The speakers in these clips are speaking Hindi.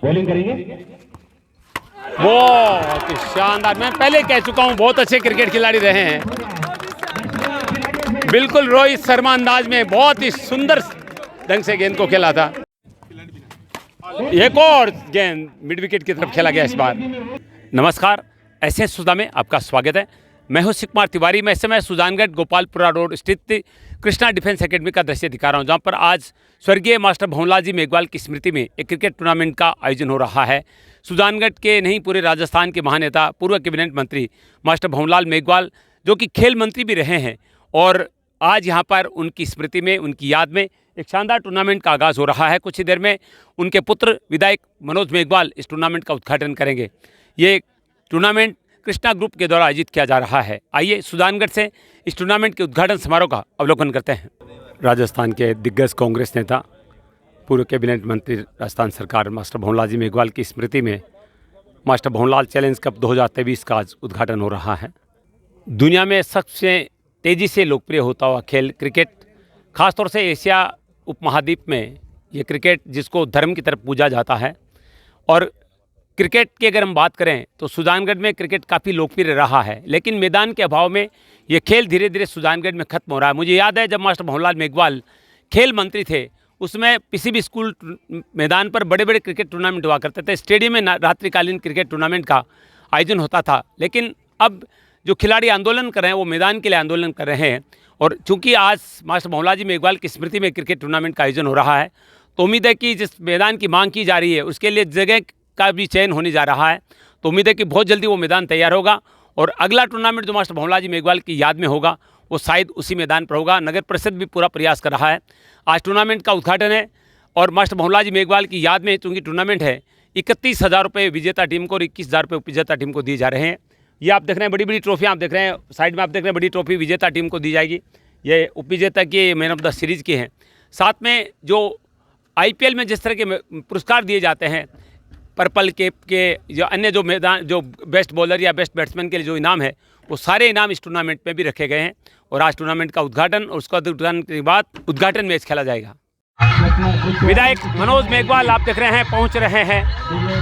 बॉलिंग करेंगे। बहुत ही शानदार, मैं पहले कह चुका हूं बहुत अच्छे क्रिकेट खिलाड़ी रहे हैं। बिल्कुल रोहित शर्मा अंदाज में बहुत ही सुंदर ढंग से गेंद को खेला था। एक और गेंद मिड विकेट की तरफ खेला गया इस बार। नमस्कार, ऐसे सुधा में आपका स्वागत है। मैं हूं शिव कुमार तिवारी। मैं इस समय सुजानगढ़ गोपालपुरा रोड स्थित कृष्णा डिफेंस एकेडमी का दृश्य दिखा रहा हूं, जहां पर आज स्वर्गीय मास्टर भंवरलाल जी मेघवाल की स्मृति में एक क्रिकेट टूर्नामेंट का आयोजन हो रहा है। सुजानगढ़ के नहीं पूरे राजस्थान के महानेता पूर्व कैबिनेट मंत्री मास्टर भंवरलाल मेघवाल, जो कि खेल मंत्री भी रहे हैं, और आज यहाँ पर उनकी स्मृति में, उनकी याद में एक शानदार टूर्नामेंट का आगाज़ हो रहा है। कुछ ही देर में उनके पुत्र विधायक मनोज मेघवाल इस टूर्नामेंट का उद्घाटन करेंगे। ये टूर्नामेंट कृष्णा ग्रुप के द्वारा आयोजित किया जा रहा है। आइए सुजानगढ़ से इस टूर्नामेंट के उद्घाटन समारोह का अवलोकन करते हैं। राजस्थान के दिग्गज कांग्रेस नेता पूर्व कैबिनेट मंत्री राजस्थान सरकार मास्टर भंवरलाल जी मेघवाल की स्मृति में मास्टर भंवरलाल चैलेंज कप 2023 का आज उद्घाटन हो रहा है। दुनिया में सबसे तेज़ी से लोकप्रिय होता हुआ खेल क्रिकेट, खासतौर से एशिया उपमहाद्वीप में ये क्रिकेट जिसको धर्म की तरफ पूजा जाता है। और क्रिकेट की अगर हम बात करें तो सुजानगढ़ में क्रिकेट काफ़ी लोकप्रिय रहा है, लेकिन मैदान के अभाव में ये खेल धीरे धीरे सुजानगढ़ में खत्म हो रहा है। मुझे याद है जब मास्टर भंवरलाल मेघवाल खेल मंत्री थे, उसमें किसी भी स्कूल मैदान पर बड़े बड़े क्रिकेट टूर्नामेंट हुआ करते थे। स्टेडियम में रात्रिकालीन क्रिकेट टूर्नामेंट का आयोजन होता था। लेकिन अब जो खिलाड़ी आंदोलन कर रहे हैं वो मैदान के लिए आंदोलन कर रहे हैं। और चूंकि आज मास्टर भंवरलाल जी मेघवाल की स्मृति में क्रिकेट टूर्नामेंट का आयोजन हो रहा है, तो उम्मीद है कि जिस मैदान की मांग की जा रही है उसके लिए जगह का भी चयन होने जा रहा है। तो उम्मीद है कि बहुत जल्दी वो मैदान तैयार होगा और अगला टूर्नामेंट जो मास्टर भंवरलाल जी मेघवाल की याद में होगा वो शायद उसी मैदान पर होगा। नगर परिषद भी पूरा प्रयास कर रहा है। आज टूर्नामेंट का उद्घाटन है और मास्टर भंवरलाल जी मेघवाल की याद में चूँकि टूर्नामेंट है, 31,000 रुपये विजेता टीम को और 21,000 रुपये उपविजेता टीम को दिए जा रहे हैं। ये आप देख रहे हैं बड़ी बड़ी ट्रॉफियाँ, आप देख रहे हैं साइड में, आप देख रहे हैं बड़ी ट्रॉफी विजेता टीम को दी जाएगी। ये उपविजेता की मैन ऑफ द सीरीज़ की हैं। साथ में जो IPL में जिस तरह के पुरस्कार दिए जाते हैं, पर्पल कैप के जो अन्य जो मैदान जो बेस्ट बॉलर या बेस्ट बैट्समैन के लिए जो इनाम है, वो सारे इनाम इस टूर्नामेंट में भी रखे गए हैं। और आज टूर्नामेंट का उद्घाटन और उसका उद्घाटन के बाद उद्घाटन मैच खेला जाएगा। विधायक मनोज मेघवाल आप देख रहे हैं पहुंच रहे हैं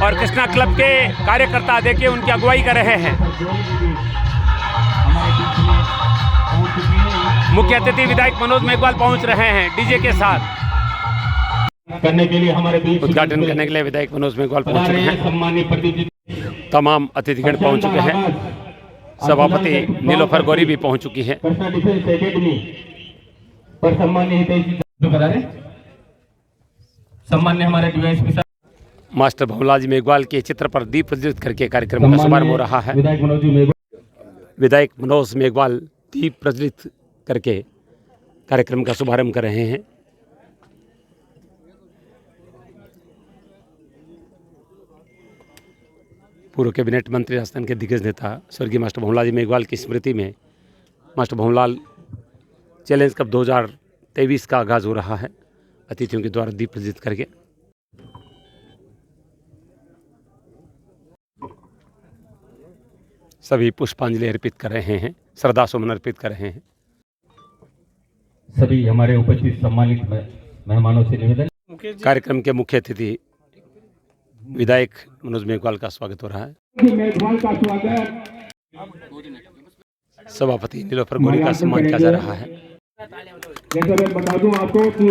और कृष्णा क्लब के कार्यकर्ता देखिए उनकी अगुवाई कर रहे हैं। मुख्य अतिथि विधायक मनोज मेघवाल पहुंच रहे हैं डीजे के साथ। करने के लिए हमारे बीच उद्घाटन करने के लिए विधायक मनोज मेघवाल पहुंच चुके हैं। तमाम अतिथिगण पहुंच चुके हैं। सभापति नीलोफर गौरी भी पहुंच चुकी है। कृष्णा डिफेंस एकेडमी पर सम्मान्य हमारे डीएसपी मास्टर भंवरलाल जी मेघवाल के चित्र पर दीप प्रज्वलित करके कार्यक्रम का शुभारंभ हो रहा है। विधायक मनोज मेघवाल दीप प्रज्वलित करके कार्यक्रम का शुभारंभ कर रहे हैं। पूर्व कैबिनेट मंत्री राजस्थान के दिग्गज नेता स्वर्गीय मास्टर भंवरलाल जी मेघवाल की स्मृति में मास्टर भंवरलाल चैलेंज कप 2023 का आगाज़ हो रहा है अतिथियों के द्वारा दीप प्रज्वलित करके। सभी पुष्पांजलि अर्पित कर रहे हैं, श्रद्धा सुमन अर्पित कर रहे हैं। सभी हमारे उपस्थित सम्मानित मेहमानों से निवेदन, कार्यक्रम के मुख्य अतिथि विधायक मनोज मेघवाल का स्वागत हो रहा है। मेघवाल का स्वागत। सभापति नीलोफर गौरी का सम्मान किया जा रहा है। जैसे मैं बता दूं आपको कि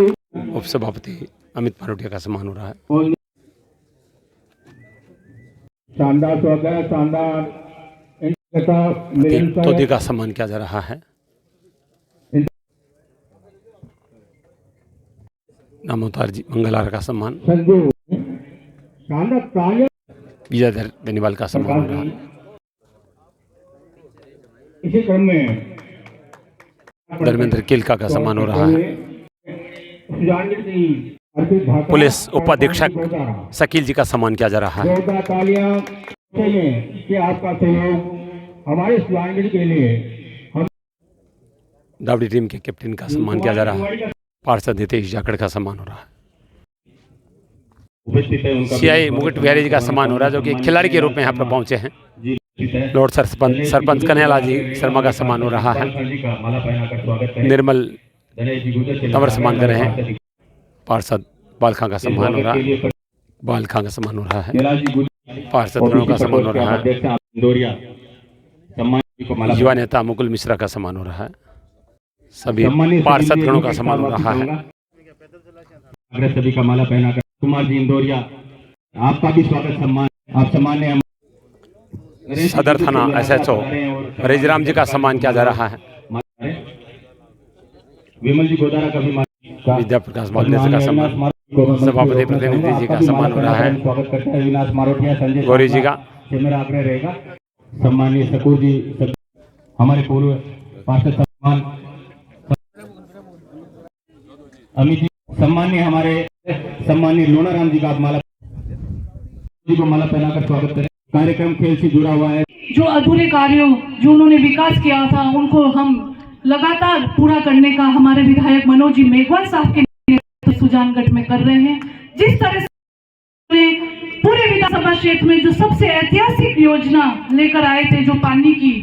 उप सभापति अमित मारोटिया का सम्मान हो रहा है। शानदार स्वागत, शानदार तोदी का सम्मान किया जा रहा है। नामोतार जी मंगलार का सम्मान, विजयधर बेनीवाल का सम्मान हो रहा है। इसी क्रम में धर्मेंद्र किलका का सम्मान हो रहा है। पुलिस उपाधीक्षक शकील जी का सम्मान किया जा रहा है। आपका सहयोग हमारे सुजानगढ़ के लिए दावड़ी टीम के कैप्टन का सम्मान किया जा रहा है। पार्षद हितेश जाखड़ का सम्मान हो रहा है। CI मुकुट बिहारी जी का सम्मान हो रहा है, जो कि खिलाड़ी के रूप में यहाँ पर पहुंचे हैं। लॉर्ड सरपंच कन्हैयालाल जी शर्मा का सम्मान हो रहा है। निर्मल तंवर सम्मान कर रहे हैं। पार्षद बालखा का सम्मान हो रहा है। बाल खां का सम्मान हो रहा है, जलाजी गुजर पार्षद गणों का सम्मान हो रहा है, अध्यक्ष इंदौरिया सम्मान को माला युवा नेता मुकुल मिश्रा का सम्मान हो रहा है, सभी सम्मानित पार्षद सभी गणों का एक सम्मान हो साथ रहा है। अग्र सभी का माला पहनाकर कुमार जी इंदौरिया आपका भी स्वागत सम्मान आप सम्मान्य सदर थाना SHO रेजराम जी का सम्मान किया जा रहा है, विमल जी गोदारा का भी विद्या प्रकाश बागले का सम्मान, सभापति प्रतिनिधि जी का सम्मान हो रहा है, स्वागत करते हैं अविनाश मारोटिया संजय गौरी जी का, से मेरा आग्रह रहेगा सम्मानीय सकूर जी हमारे पूर्व पार्षद सम्मान अमित जी सम्मानीय हमारे सम्मानीय लोनाराम जी का आप माला जी को माला पहनाकर स्वागत करें। कार्यक्रम खेल से जुड़ा हुआ है। जो अधूरे कार्यों जो उन्होंने विकास किया था उनको हम लगातार पूरा करने का हमारे विधायक मनोज जी मेघवाल साहब के नेतृत्व सुजानगढ़ में कर रहे हैं। जिस तरह से पूरे विधानसभा क्षेत्र में जो सबसे ऐतिहासिक योजना लेकर आए थे जो पानी की,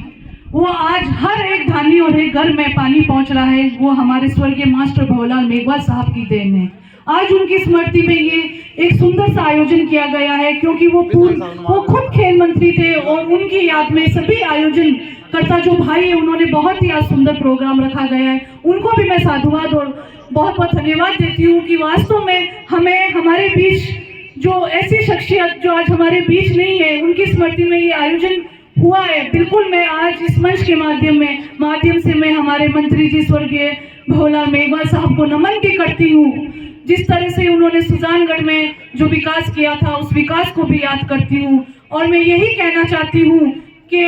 वो आज हर एक धानी और एक घर में पानी पहुंच रहा है, वो हमारे स्वर्गीय मास्टर भवलाल मेघवाल साहब की देन है। आज उनकी स्मृति में ये एक सुंदर सा आयोजन किया गया है, क्योंकि वो खुद खेल मंत्री थे और उनकी याद में सभी आयोजन करता जो भाई है उन्होंने बहुत ही आज सुंदर प्रोग्राम रखा गया है। उनको भी मैं साधुवाद और बहुत बहुत धन्यवाद देती हूँ कि वास्तव में हमें हमारे बीच जो ऐसी शख्सियत जो आज हमारे बीच नहीं है उनकी स्मृति में ये आयोजन हुआ है। बिल्कुल मैं आज इस मंच के माध्यम से मैं हमारे मंत्री जी स्वर्गीय भवलाल मेघवाल साहब को नमन भी करती हूँ। जिस तरह से उन्होंने सुजानगढ़ में जो विकास किया था उस विकास को भी याद करती हूँ। और मैं यही कहना चाहती हूँ कि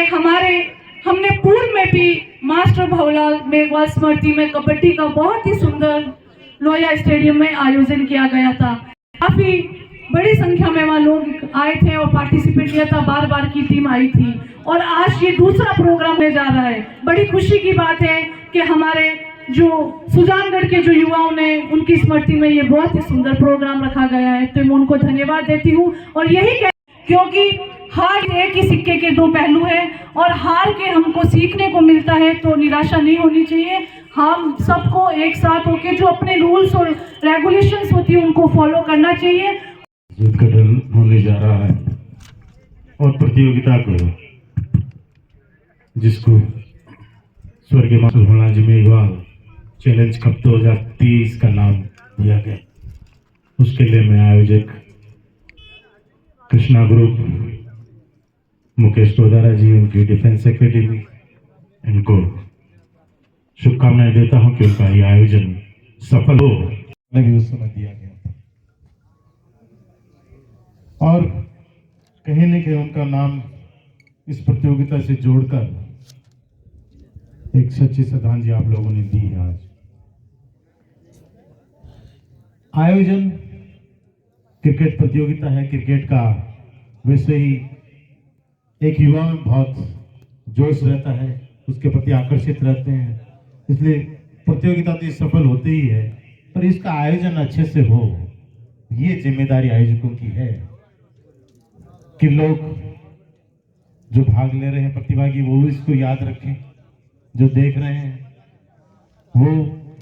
हमने पूर्व में भी मास्टर भवलाल मेघवाल स्मृति में कबड्डी का बहुत ही सुंदर लोहिया स्टेडियम में आयोजन किया गया था। काफी बड़ी संख्या में वहाँ लोग आए थे और पार्टिसिपेट किया था, बार की टीम आई थी और आज ये दूसरा प्रोग्राम होने जा रहा है। बड़ी खुशी की बात है कि हमारे जो सुजानगढ़ के जो युवाओं ने उनकी स्मृति में ये बहुत ही सुंदर प्रोग्राम रखा गया है, तो मैं उनको धन्यवाद देती हूँ। और यही क्योंकि हार एक ही सिक्के के दो पहलू है और हार के हमको सीखने को मिलता है, तो निराशा नहीं होनी चाहिए। हम सबको एक साथ होकर जो अपने रूल्स और रेगुलेशंस होती है उनको फॉलो करना चाहिए। उद्घाटन होने जा रहा है और प्रतियोगिता को जिसको स्वर्गीय मास्टर भवलाल जी मेघवाल चैलेंज कप 2023 का नाम दिया गया, उसके लिए मैं आयोजक कृष्णा ग्रुप मुकेश गोदारा जी उनकी डिफेंस एकेडमी इनको शुभकामनाएं देता हूं कि उनका ये आयोजन सफल हो। भी उस समय दिया गया था और कहीं न कहीं उनका नाम इस प्रतियोगिता से जोड़कर एक सच्ची श्रद्धांजलि आप लोगों ने दी है। आज आयोजन क्रिकेट प्रतियोगिता है, क्रिकेट का वैसे ही एक युवा में बहुत जोश रहता है, उसके प्रति आकर्षित रहते हैं, इसलिए प्रतियोगिता तो सफल होती ही है, पर इसका आयोजन अच्छे से हो ये जिम्मेदारी आयोजकों की है कि लोग जो भाग ले रहे हैं प्रतिभागी वो भी इसको याद रखें, जो देख रहे हैं वो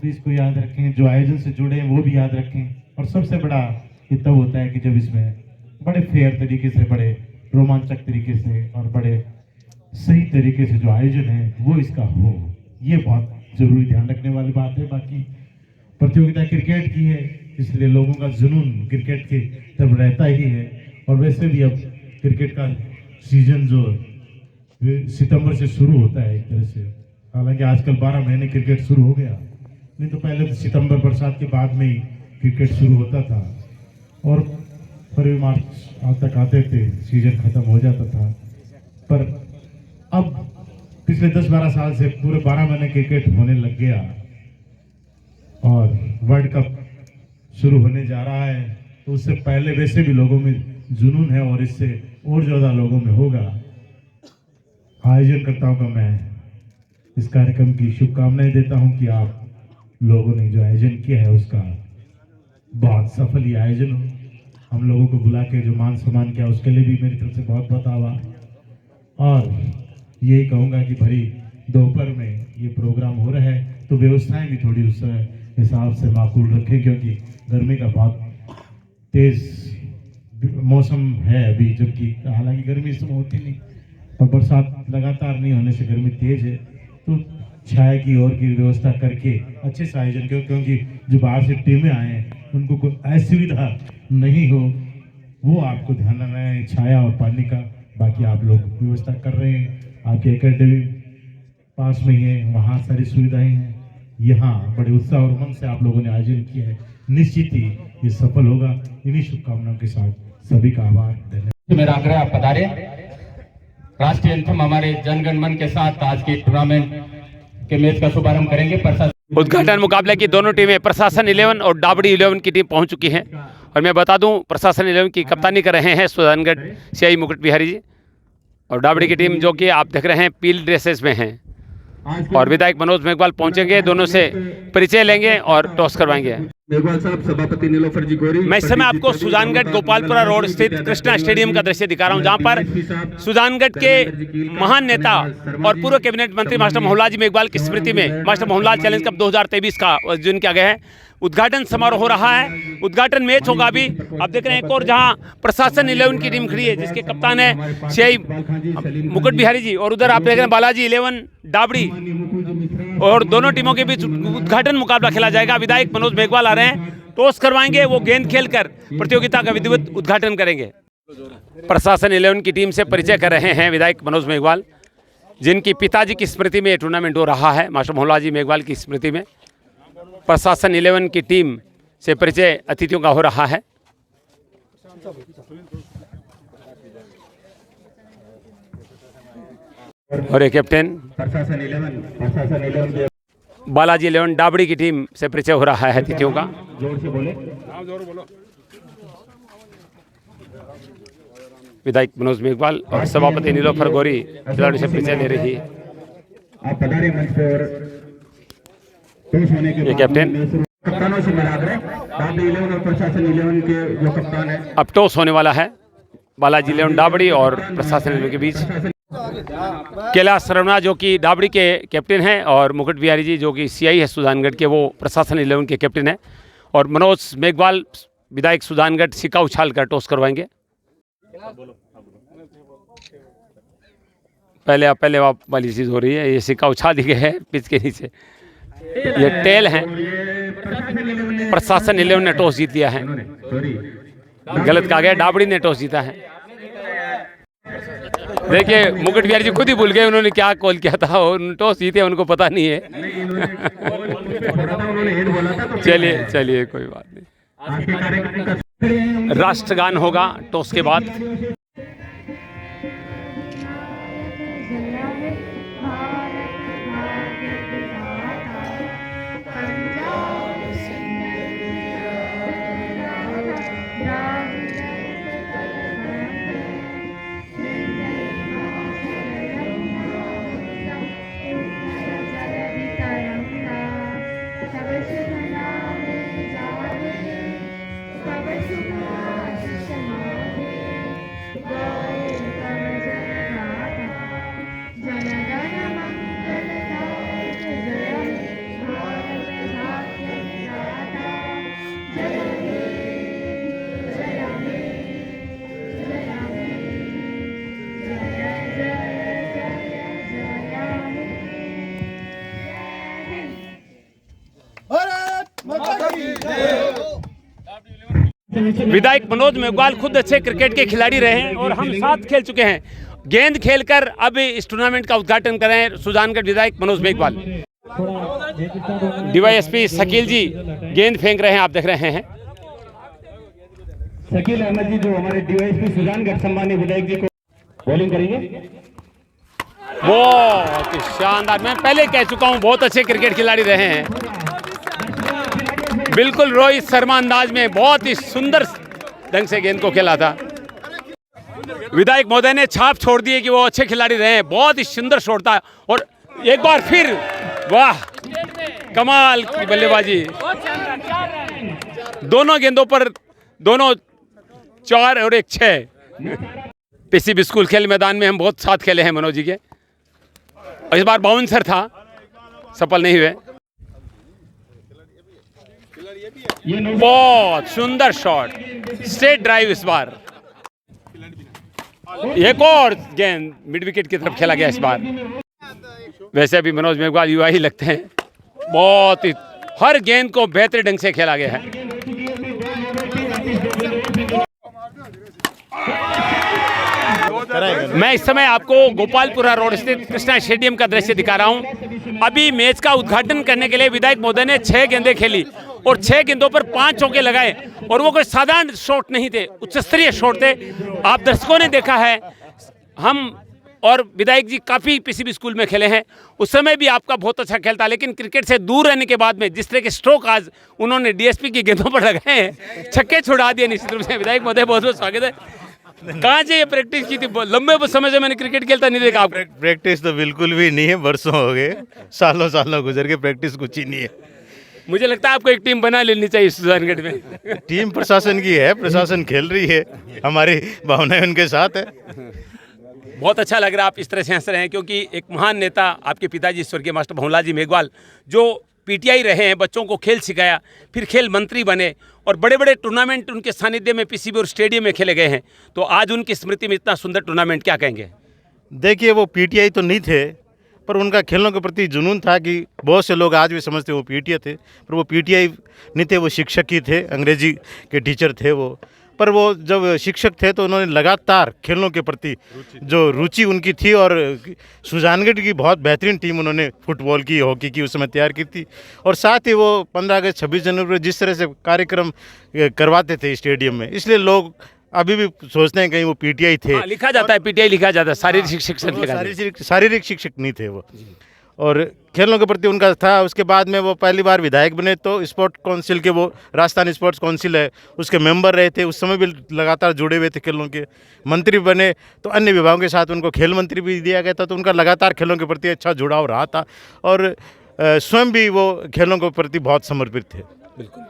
भी इसको याद रखें, जो आयोजन से जुड़े हैं वो भी याद रखें। और सबसे बड़ा ये तब होता है कि जब इसमें बड़े फेयर तरीके से, बड़े रोमांचक तरीके से और बड़े सही तरीके से जो आयोजन है वो इसका हो, ये बहुत जरूरी ध्यान रखने वाली बात है। बाकी प्रतियोगिता क्रिकेट की है, इसलिए लोगों का जुनून क्रिकेट की तरफ रहता ही है। और वैसे भी अब क्रिकेट का सीजन जो सितंबर से शुरू होता है एक तरह से, हालांकि आजकल 12 महीने क्रिकेट शुरू हो गया, नहीं तो पहले तो सितंबर बरसात के बाद में ही क्रिकेट शुरू होता था और फरवरी मार्च तक आते थे, सीजन खत्म हो जाता था। पर अब पिछले 10-12 साल से पूरे 12 महीने क्रिकेट होने लग गया और वर्ल्ड कप शुरू होने जा रहा है, तो उससे पहले वैसे भी लोगों में जुनून है और इससे और ज़्यादा लोगों में होगा। आयोजनकर्ताओं का मैं इस कार्यक्रम की शुभकामनाएं देता हूं कि आप लोगों ने जो आयोजन किया है उसका बहुत सफल ही आयोजन हो। हम लोगों को बुला के जो मान सम्मान किया उसके लिए भी मेरी तरफ से बहुत बहुत आभार। और यही कहूँगा कि भरी दोपहर में ये प्रोग्राम हो रहा है तो व्यवस्थाएं भी थोड़ी उस हिसाब से माकूल रखें, क्योंकि गर्मी का बहुत तेज मौसम है अभी, जबकि हालांकि गर्मी इस समय होती नहीं, और बरसात लगातार नहीं होने से गर्मी तेज है, तो छाया की और की व्यवस्था करके अच्छे से आयोजन क्योंकि जो बाहर से टीमें आए हैं उनको कोई असुविधा नहीं हो, वो आपको ध्यान रखना है, छाया और पानी का। बाकी आप लोग व्यवस्था कर रहे हैं, आपके एकेडमी पास में ही है, वहाँ सारी सुविधाएं हैं। यहाँ बड़े उत्साह और उमंग से आप लोगों ने आयोजन किया है, निश्चित ही ये सफल होगा। इन्हीं शुभकामनाओं के साथ सभी का आभार, धन्यवाद। मेरा आग्रह आप पधारे। राष्ट्रीय एंथम हमारे जनगण मन के साथ आज की टूर्नामेंट के मैच का शुभारंभ करेंगे। प्रशासन उद्घाटन मुकाबले की दोनों टीमें प्रशासन 11 और डाबड़ी 11 की टीम पहुंच चुकी हैं। और मैं बता दूं, प्रशासन 11 की कप्तानी कर रहे हैं सुजानगढ़ सीआई मुकुट बिहारी जी, और डाबड़ी की टीम जो कि आप देख रहे हैं पील ड्रेसेस में हैं। और विधायक मनोज मेघवाल पहुंचेंगे, दोनों से परिचय लेंगे और टॉस करवाएंगे। मेघवाल साहब, सभापति नीलोफर जी गोरी। मैं इस समय आपको सुजानगढ़ गोपालपुरा रोड स्थित कृष्णा स्टेडियम का दृश्य दिखा रहा हूं, जहां पर सुजानगढ़ के महान नेता और पूर्व कैबिनेट मंत्री मास्टर मोहनलाल जी मेघवाल की स्मृति में मास्टर मोहनलाल चैलेंज कप 2023 का आयोजन किया गया है। उद्घाटन समारोह हो रहा है, उद्घाटन मैच होगा अभी। आप देख रहे हैं एक और जहां प्रशासन 11 की टीम खड़ी है, जिसके कप्तान है सीआई मुकुट बिहारी जी, और उधर आप देख रहे हैं बालाजी 11 डाबड़ी, और दोनों टीमों के बीच उद्घाटन मुकाबला खेला जाएगा। विधायक मनोज मेघवाल आ रहे हैं, टॉस करवाएंगे, वो गेंद खेलकर प्रतियोगिता का विधिवत उद्घाटन करेंगे। प्रशासन 11 की टीम से परिचय कर रहे हैं विधायक मनोज मेघवाल, जिनकी पिताजी की स्मृति में ये टूर्नामेंट हो रहा है, मास्टर मोहनलाल जी मेघवाल की स्मृति में। प्रशासन 11 की टीम से परिचय अतिथियों का हो रहा है। और एक कैप्टन प्रशासन 11 बालाजी 11 डाबड़ी की टीम से परिचय हो रहा है अतिथियों का। जोर से बोले। विधायक मनोज मेघवाल और सभापति नीलोफर गौरी खिलाड़ी से परिचय ले रही है। आप पधारे मंच पे। और टॉस होने के ये कैप्टन कप्तानों से मेरा आग्रह, डाबड़ी 11 और प्रशासन 11 के जो कप्तान है, अब टॉस होने वाला है बालाजी 11 डाबड़ी और प्रशासन 11 के बीच। कैलाश सरवना जो कि डाबड़ी के कैप्टन हैं, और मुकुट बिहारी जी जो कि सीआई है सुजानगढ़ के, वो प्रशासन 11 के कैप्टन हैं। और मनोज मेघवाल विधायक सुजानगढ़ सिक्का उछाल कर टॉस करवाएंगे। पहले वाली चीज़ हो रही है, ये सिक्का उछाल दी गई है पिच के नीचे, ये टेल है। प्रशासन 11 ने टॉस जीत लिया है, गलत कहा गया, डाबड़ी ने टॉस जीता है। देखिए मुकुट बिहारी जी खुद ही भूल गए उन्होंने क्या कॉल किया था, और टॉस जीते उनको पता नहीं है। चलिए कोई बात नहीं। राष्ट्रगान होगा टॉस के बाद। विधायक मनोज मेघवाल खुद अच्छे क्रिकेट के खिलाड़ी रहे हैं और हम साथ खेल चुके हैं। गेंद खेलकर अब इस टूर्नामेंट का उद्घाटन करें सुजानगढ़ विधायक मनोज मेघवाल। डीवाईएसपी शकील जी गेंद फेंक रहे हैं, आप देख रहे हैं। शकील अहमद जी जो हमारे डीवाईएसपी सुजानगढ़ सम्मानीय विधायक जी को बॉलिंग करेंगे। बहुत ही शानदार, मैं पहले कह चुका हूं बहुत अच्छे क्रिकेट खिलाड़ी रहे हैं। बिल्कुल रोहित शर्मा अंदाज में बहुत ही सुंदर ढंग से गेंद को खेला था। विधायक महोदय ने छाप छोड़ दी है कि वो अच्छे खिलाड़ी रहे हैं, बहुत ही सुंदर शॉट था। और एक बार फिर वाह, कमाल की बल्लेबाजी, दोनों गेंदों पर दोनों 4 और 1 6। पीसीबी स्कूल खेल मैदान में हम बहुत साथ खेले हैं मनोज जी के, और इस बार बाउंसर था, सफल नहीं हुए। बहुत सुंदर शॉट, स्ट्रेट ड्राइव इस बार। एक और गेंद मिड विकेट की तरफ खेला गया इस बार। वैसे भी मनोज मेघवाल युवा ही लगते हैं, बहुत ही हर गेंद को बेहतर ढंग से खेला गया है। मैं इस समय आपको गोपालपुरा रोड स्थित कृष्णा स्टेडियम का दृश्य दिखा रहा हूं। अभी मैच का उद्घाटन करने के लिए विधायक महोदय ने 6 गेंदें खेली और 6 गेंदों पर 5 चौके लगाए और वो कोई साधारण शॉट नहीं थे, उच्च स्तरीय शॉट थे। आप दर्शकों ने देखा है, हम और विधायक जी काफ़ी पीसीबी स्कूल में खेले हैं, उस समय भी आपका बहुत अच्छा खेल था, लेकिन क्रिकेट से दूर रहने के बाद में जिस तरह के स्ट्रोक आज उन्होंने डीएसपी की गेंदों पर लगाए हैं, छक्के छुड़ा दिए निश्चित रूप से। विधायक महोदय बहुत बहुत स्वागत है। कहाँ से ये प्रैक्टिस की थी? लंबे समय से मैंने क्रिकेट खेलता नहीं देखा आपको। प्रैक्टिस तो बिल्कुल भी नहीं है, बरसों हो गए, सालों गुजर के, प्रैक्टिस कुछ ही नहीं है। मुझे लगता है आपको एक टीम बना लेनी चाहिए सुजानगढ़ में। टीम प्रशासन की है, प्रशासन खेल रही है, हमारी भावनाएं उनके साथ है। बहुत अच्छा लग रहा है आप इस तरह से हंस रहे हैं, क्योंकि एक महान नेता आपके पिताजी स्वर्गीय मास्टर भंवरलाल जी मेघवाल, जो पीटीआई रहे हैं, बच्चों को खेल सिखाया, फिर खेल मंत्री बने और बड़े बड़े टूर्नामेंट उनके सानिध्य में पीसीबी और स्टेडियम में खेले गए हैं। तो आज उनकी स्मृति में इतना सुंदर टूर्नामेंट, क्या कहेंगे? देखिए, वो पीटीआई तो नहीं थे, पर उनका खेलों के प्रति जुनून था कि बहुत से लोग आज भी समझते वो पीटीआई थे, पर वो पीटीआई नहीं थे, वो शिक्षक ही थे, अंग्रेजी के टीचर थे वो। पर वो जब शिक्षक थे तो उन्होंने लगातार खेलों के प्रति जो रुचि उनकी थी, और सुजानगढ़ की बहुत बेहतरीन टीम उन्होंने फुटबॉल की, हॉकी की उस समय तैयार की थी। और साथ ही वो 15 अगस्त 26 जनवरी को जिस तरह से कार्यक्रम करवाते थे स्टेडियम में, इसलिए लोग अभी भी सोचते हैं कहीं वो पीटीआई थे। लिखा जाता है पीटीआई, लिखा जाता है, शारीरिक शिक्षक, शारीरिक शिक्षक नहीं थे वो, और खेलों के प्रति उनका था। उसके बाद में वो पहली बार विधायक बने तो स्पोर्ट काउंसिल के, वो राजस्थान स्पोर्ट्स काउंसिल है, उसके मेंबर रहे थे, उस समय भी लगातार जुड़े हुए थे खेलों के। मंत्री बने तो अन्य विभागों के साथ उनको खेल मंत्री भी दिया गया था, तो उनका लगातार खेलों के प्रति अच्छा जुड़ाव रहा था, और स्वयं भी वो खेलों के प्रति बहुत समर्पित थे। बिल्कुल।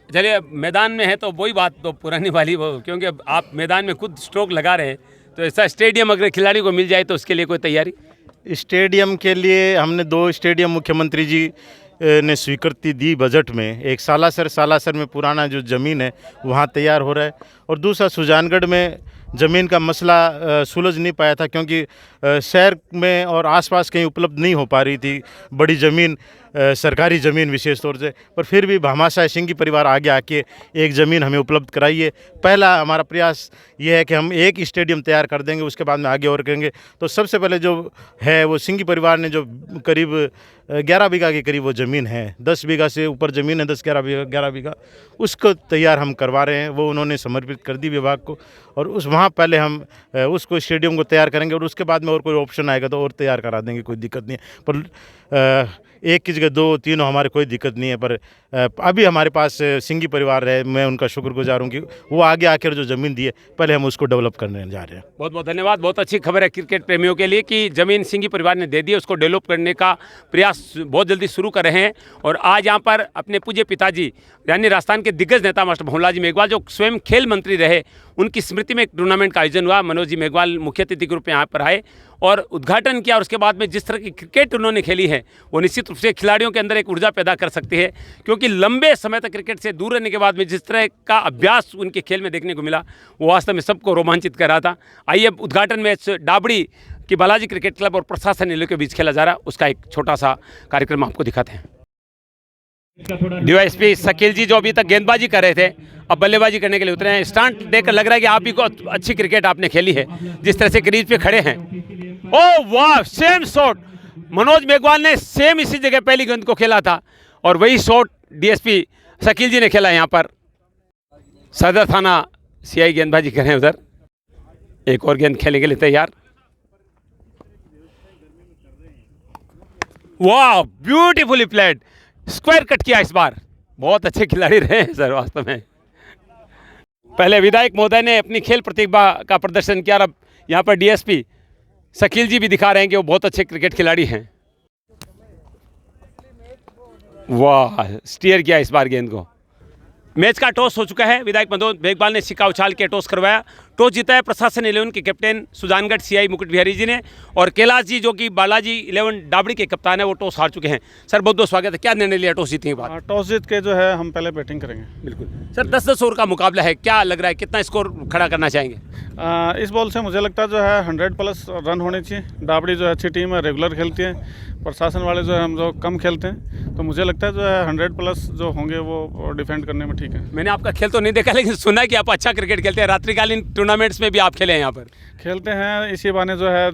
चलिए, मैदान में है तो वही बात तो पुरानी वाली वो, क्योंकि आप मैदान में खुद स्ट्रोक लगा रहे हैं, तो ऐसा स्टेडियम अगर खिलाड़ी को मिल जाए तो उसके लिए कोई तैयारी? स्टेडियम के लिए हमने 2 स्टेडियम मुख्यमंत्री जी ने स्वीकृति दी बजट में। एक सालासर में पुराना जो ज़मीन है वहाँ तैयार हो रहा है, और दूसरा सुजानगढ़ में ज़मीन का मसला सुलझ नहीं पाया था, क्योंकि शहर में और आसपास कहीं उपलब्ध नहीं हो पा रही थी बड़ी ज़मीन, सरकारी ज़मीन विशेष तौर से। पर फिर भी भामाशाह सिंघी परिवार आगे आके एक ज़मीन हमें उपलब्ध कराई है। पहला हमारा प्रयास ये है कि हम एक स्टेडियम तैयार कर देंगे, उसके बाद में आगे और करेंगे। तो सबसे पहले जो है वो सिंघी परिवार ने जो करीब 11 बीघा के करीब वो ज़मीन है, 10 बीघा से ऊपर ज़मीन है, 11 बीघा, उसको तैयार हम करवा रहे हैं। वो उन्होंने समर्पित कर दी विभाग को, और उस वहाँ पहले हम उसको स्टेडियम को तैयार करेंगे, और उसके बाद में और कोई ऑप्शन आएगा तो और तैयार करा देंगे, कोई दिक्कत नहीं है। पर एक की जगह 2 3 हमारे कोई दिक्कत नहीं है। पर अभी हमारे पास सिंघी परिवार है, मैं उनका शुक्रगुजार हूँ कि वो आगे आकर जो ज़मीन दी है पहले हम उसको डेवलप करने जा रहे हैं। बहुत बहुत धन्यवाद। बहुत अच्छी खबर है क्रिकेट प्रेमियों के लिए कि ज़मीन सिंघी परिवार ने दे दी है, उसको डेवलप करने का प्रयास बहुत जल्दी शुरू कर रहे हैं। और आज यहाँ पर अपने पूज्य पिताजी यानी राजस्थान के दिग्गज नेता मास्टर भंवरलाल जी मेघवाल, जो स्वयं खेल मंत्री रहे, उनकी स्मृति में एक टूर्नामेंट का आयोजन हुआ। मनोज जी मेघवाल मुख्य अतिथि के रूप में यहाँ पर आए और उद्घाटन किया, और उसके बाद में जिस तरह की क्रिकेट उन्होंने खेली है वो निश्चित रूप से खिलाड़ियों के अंदर एक ऊर्जा पैदा कर सकती है, क्योंकि लंबे समय तक क्रिकेट से दूर रहने के बाद में जिस तरह का अभ्यास उनके खेल में देखने को मिला वो वास्तव में सबको रोमांचित कर रहा था। आइए, उद्घाटन मैच डाबड़ी की बालाजी क्रिकेट क्लब और प्रशासन इन लोगों के बीच खेला जा रहा है, उसका एक छोटा सा कार्यक्रम आपको दिखाते हैं। डीवाईएसपी शकील जी जो अभी तक गेंदबाजी कर रहे थे, अब बल्लेबाजी करने के लिए उतरे हैं। स्टांट देखकर लग रहा है कि आप भी को अच्छी क्रिकेट आपने खेली है, जिस तरह से क्रीज पे खड़े हैं। ओह वाह, सेम शॉट मनोज मेघवाल ने सेम इसी जगह पहली गेंद को खेला था, और वही शॉट डीएसपी शकील जी ने खेला। यहाँ पर सदर थाना सीआई गेंदबाजी कर रहे हैं, उधर एक और गेंद खेलने के लिए तैयार। वाह, ब्यूटीफुली प्लेड, स्क्वायर कट किया इस बार। बहुत अच्छे खिलाड़ी रहे हैं सर वास्तव में। पहले विधायक महोदय ने अपनी खेल प्रतिभा का प्रदर्शन किया, अब यहाँ पर डीएसपी शकील जी भी दिखा रहे हैं कि वो बहुत अच्छे क्रिकेट खिलाड़ी हैं। वाह, स्टीयर किया इस बार गेंद को। मैच का टॉस हो चुका है, विधायक मनोज मेघवाल ने सिक्का उछाल के टॉस करवाया। टॉस जीता है प्रशासन 11 के कैप्टन सुजानगढ़ सीआई मुकुट बिहारी जी ने, और कैलाश जी जो कि बालाजी 11 डाबड़ी के कप्तान है वो टॉस हार चुके हैं। सर बहुत बहुत स्वागत है। क्या निर्णय लिया टॉस जीतने के बाद? टॉस जीत के जो है हम पहले बैटिंग करेंगे। बिल्कुल सर, 10-10 ओवर का मुकाबला है, क्या लग रहा है कितना स्कोर खड़ा करना चाहेंगे? इस बॉल से मुझे लगता है जो है 100+ रन होने चाहिए। डाबड़ी जो है अच्छी टीम है, रेगुलर खेलती है। प्रशासन वाले जो है हम जो कम खेलते हैं, तो मुझे लगता है जो है 100+ जो होंगे वो डिफेंड करने में ठीक है। मैंने आपका खेल तो नहीं देखा, लेकिन सुना है कि आप अच्छा क्रिकेट खेलते हैं। रात्रिकालीन टूर्नामेंट्स में भी आप खेले हैं यहाँ पर? खेलते हैं, इसी बहाने जो है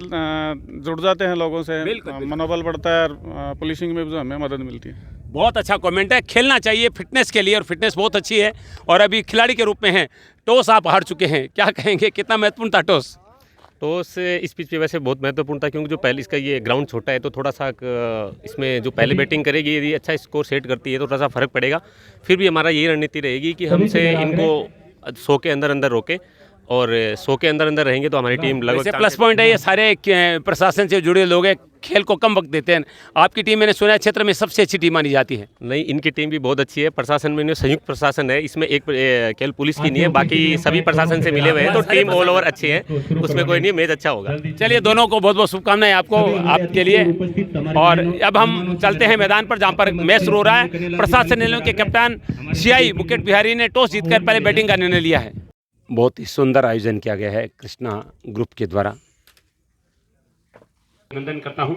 जुड़ जाते हैं लोगों से, बिल्कुल। मनोबल बढ़ता है और पुलिसिंग में भी जो हमें मदद मिलती है। बहुत अच्छा कमेंट है, खेलना चाहिए फिटनेस के लिए, और फिटनेस बहुत अच्छी है। और अभी खिलाड़ी के रूप में हैं, टॉस आप हार चुके हैं, क्या कहेंगे, कितना महत्वपूर्ण था टॉस? टॉस इस पिच पे वैसे बहुत महत्वपूर्ण था, क्योंकि जो पहले इसका ये ग्राउंड छोटा है तो थोड़ा सा इसमें जो पहले बैटिंग करेगी यदि अच्छा स्कोर सेट करती है तो थोड़ा सा फर्क पड़ेगा। फिर भी हमारा यही रणनीति रहेगी कि हमसे इनको 100 के अंदर अंदर रोके, और 100 के अंदर अंदर रहेंगे तो हमारी टीम लगभग प्लस पॉइंट है, ये सारे प्रशासन से जुड़े लोग हैं, खेल को कम वक्त देते हैं। आपकी टीम मैंने सुना है क्षेत्र में सबसे अच्छी टीम मानी जाती है। नहीं, इनकी टीम भी बहुत अच्छी है। प्रशासन में संयुक्त प्रशासन है, इसमें एक केवल पुलिस की नहीं है, बाकी सभी प्रशासन से मिले हुए हैं, तो टीम ऑल ओवर अच्छी है, उसमें कोई नहीं, मैच अच्छा होगा। चलिए, दोनों को बहुत बहुत शुभकामनाएं आपको, आपके लिए। और अब हम चलते हैं मैदान पर, जहाँ पर मैच शुरू हो रहा है। प्रशासन 11 के कप्तान सीआई मुकुट बिहारी ने टॉस जीतकर पहले बैटिंग का निर्णय लिया है। बहुत ही सुंदर आयोजन किया गया है कृष्णा ग्रुप के द्वारा। अभिनंदन करता हूं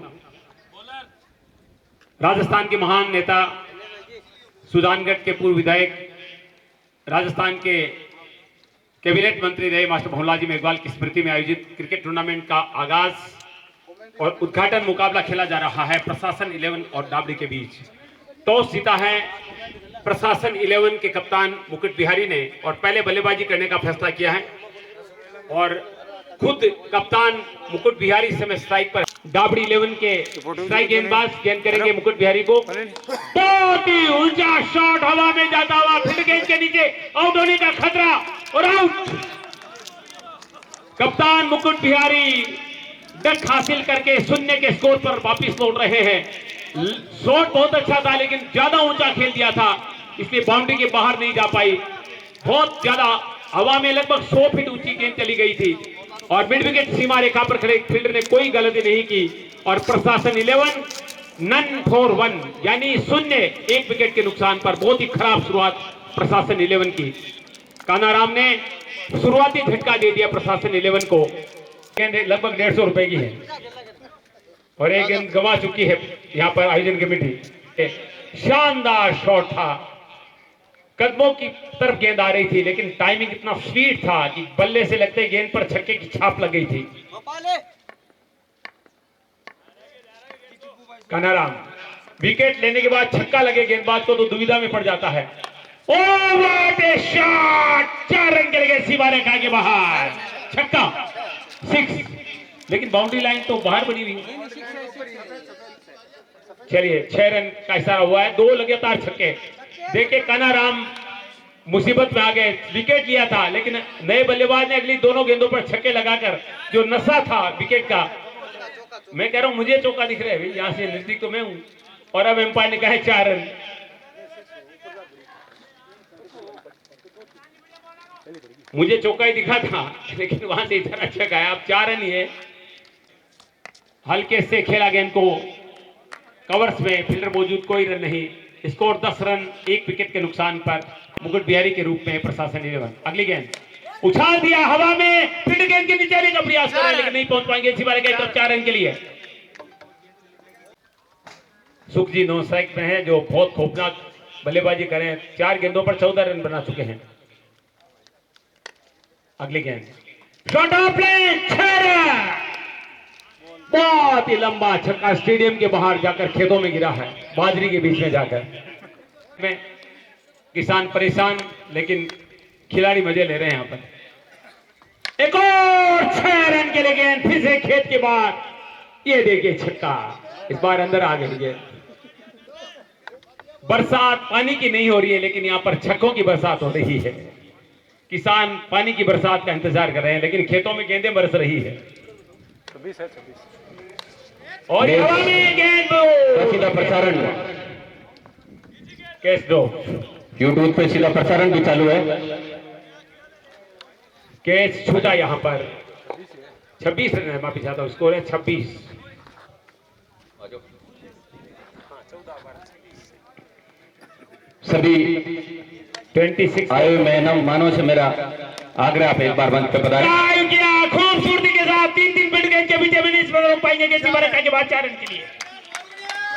राजस्थान के महान नेता, सुजानगढ़ के पूर्व विधायक, राजस्थान के कैबिनेट मंत्री रहे मास्टर भंवरलाल जी मेघवाल की स्मृति में आयोजित क्रिकेट टूर्नामेंट का आगाज और उद्घाटन मुकाबला खेला जा रहा है प्रशासन 11 और डाबड़ी के बीच। टॉस जीता है प्रशासन 11 के कप्तान मुकुट बिहारी ने, और पहले बल्लेबाजी करने का फैसला किया है। और खुद कप्तान मुकुट बिहारी इस समय स्ट्राइक पर। डाबड़ी 11 के स्ट्राइक गेंदबाज गेंद करेंगे मुकुट बिहारी को। बहुत ही ऊंचा शॉट हवा में जाता हुआ, फिर गेंद के नीचे, आउट होने का खतरा और आउट। कप्तान मुकुट बिहारी डक हासिल करके 0 के स्कोर पर वापिस लौट रहे हैं। शॉट बहुत अच्छा था, लेकिन ज्यादा ऊंचा खेल दिया था, इसलिए बाउंड्री के बाहर नहीं जा पाई। बहुत ज्यादा हवा में लगभग 100 फीट ऊंची गेंद चली गई थी, और मिड विकेट सीमा रेखा पर खड़े फील्डर ने कोई गलती नहीं की। और प्रशासन 11 नन फॉर 1 यानी 0, 1 विकेट के नुकसान पर बहुत ही खराब शुरुआत प्रशासन 11 की। कानाराम ने शुरुआती झटका दे दिया प्रशासन 11 को। गेंद लगभग 150 रुपए की है, और एक गेंद गंवा चुकी है यहाँ पर आयोजन कमेटी। शानदार शॉट था, कदमों की तरफ गेंद आ रही थी, लेकिन टाइमिंग इतना स्पीड था कि बल्ले से लगते गेंद पर छक्के की छाप लग गई थी। कानाराम विकेट लेने के बाद छक्का लगे गेंदबाज को तो दुविधा में पड़ जाता है। Oh what A shot! 4 run के लिए सीमा रेखा के बाहर, छक्का 6, लेकिन बाउंड्री लाइन तो बाहर बनी हुई। चलिए, 6 रन का इशारा हुआ है, 2 लगातार छक्के। देखिए, कानाराम मुसीबत में आ गए, विकेट लिया था, लेकिन नए बल्लेबाज ने अगली दोनों गेंदों पर छक्के लगाकर जो नशा था विकेट का, मैं कह रहा हूं मुझे चौका दिख रहा है भाई, यहां से नजदीक तो मैं हूं। और अब एम्पायर ने कहा है 4 रन। मुझे चौका ही दिखा था, लेकिन वहां से इधर अच्छा गया। अब 4 रन ही है। हल्के से खेला गेंद को, कवर्स में फील्डर मौजूद, कोई रन नहीं। स्कोर 10 रन 1 विकेट के नुकसान पर मुकुट बिहारी के रूप में प्रशासन 11। अगली गेंद उछाल दिया हवा में, फिर गेंद के नीचे आने का प्रयास कर रहे हैं, लेकिन नहीं पहुंच पाएंगे। इसी बार गए तो 4 रन के लिए। सुख जी 9 स्ट्राइक में है, जो बहुत खौफनाक बल्लेबाजी करें। 4 गेंदों पर 14 रन बना चुके हैं। अगली गेंद शॉट ऑफ प्ले, 6 रन। बहुत ही लंबा छक्का स्टेडियम के बाहर जाकर खेतों में गिरा है, बाजरी के बीच में जाकर। में किसान परेशान, लेकिन खिलाड़ी मजे ले रहे हैं यहाँ पर। एक और 6 रन के लिए गेंद, फिर से खेत के बाहर। ये देखिए छक्का, इस बार अंदर आ गई है। बरसात पानी की नहीं हो रही है, लेकिन यहाँ पर छक्कों की बरसात हो रही है। किसान पानी की बरसात का इंतजार कर रहे हैं, लेकिन खेतों में गेंदें बरस रही है। 26 है, 26। और हवा में गेंद, सीधा प्रसारण कैच दो, यूट्यूब पे सीधा प्रसारण भी चालू है। कैच छूटा यहाँ पर। 26 रन है, माफी चाहता हूँ, स्कोर है 26। सभी 26 आयु में मानो से मेरा आग्रह आप एक बार मंच पे पधारें। किया खूबसूरती के साथ 3-3 मिनट के बीच में इस पर रोक पाएंगे कि सिमरका के बाद 4 रन के लिए।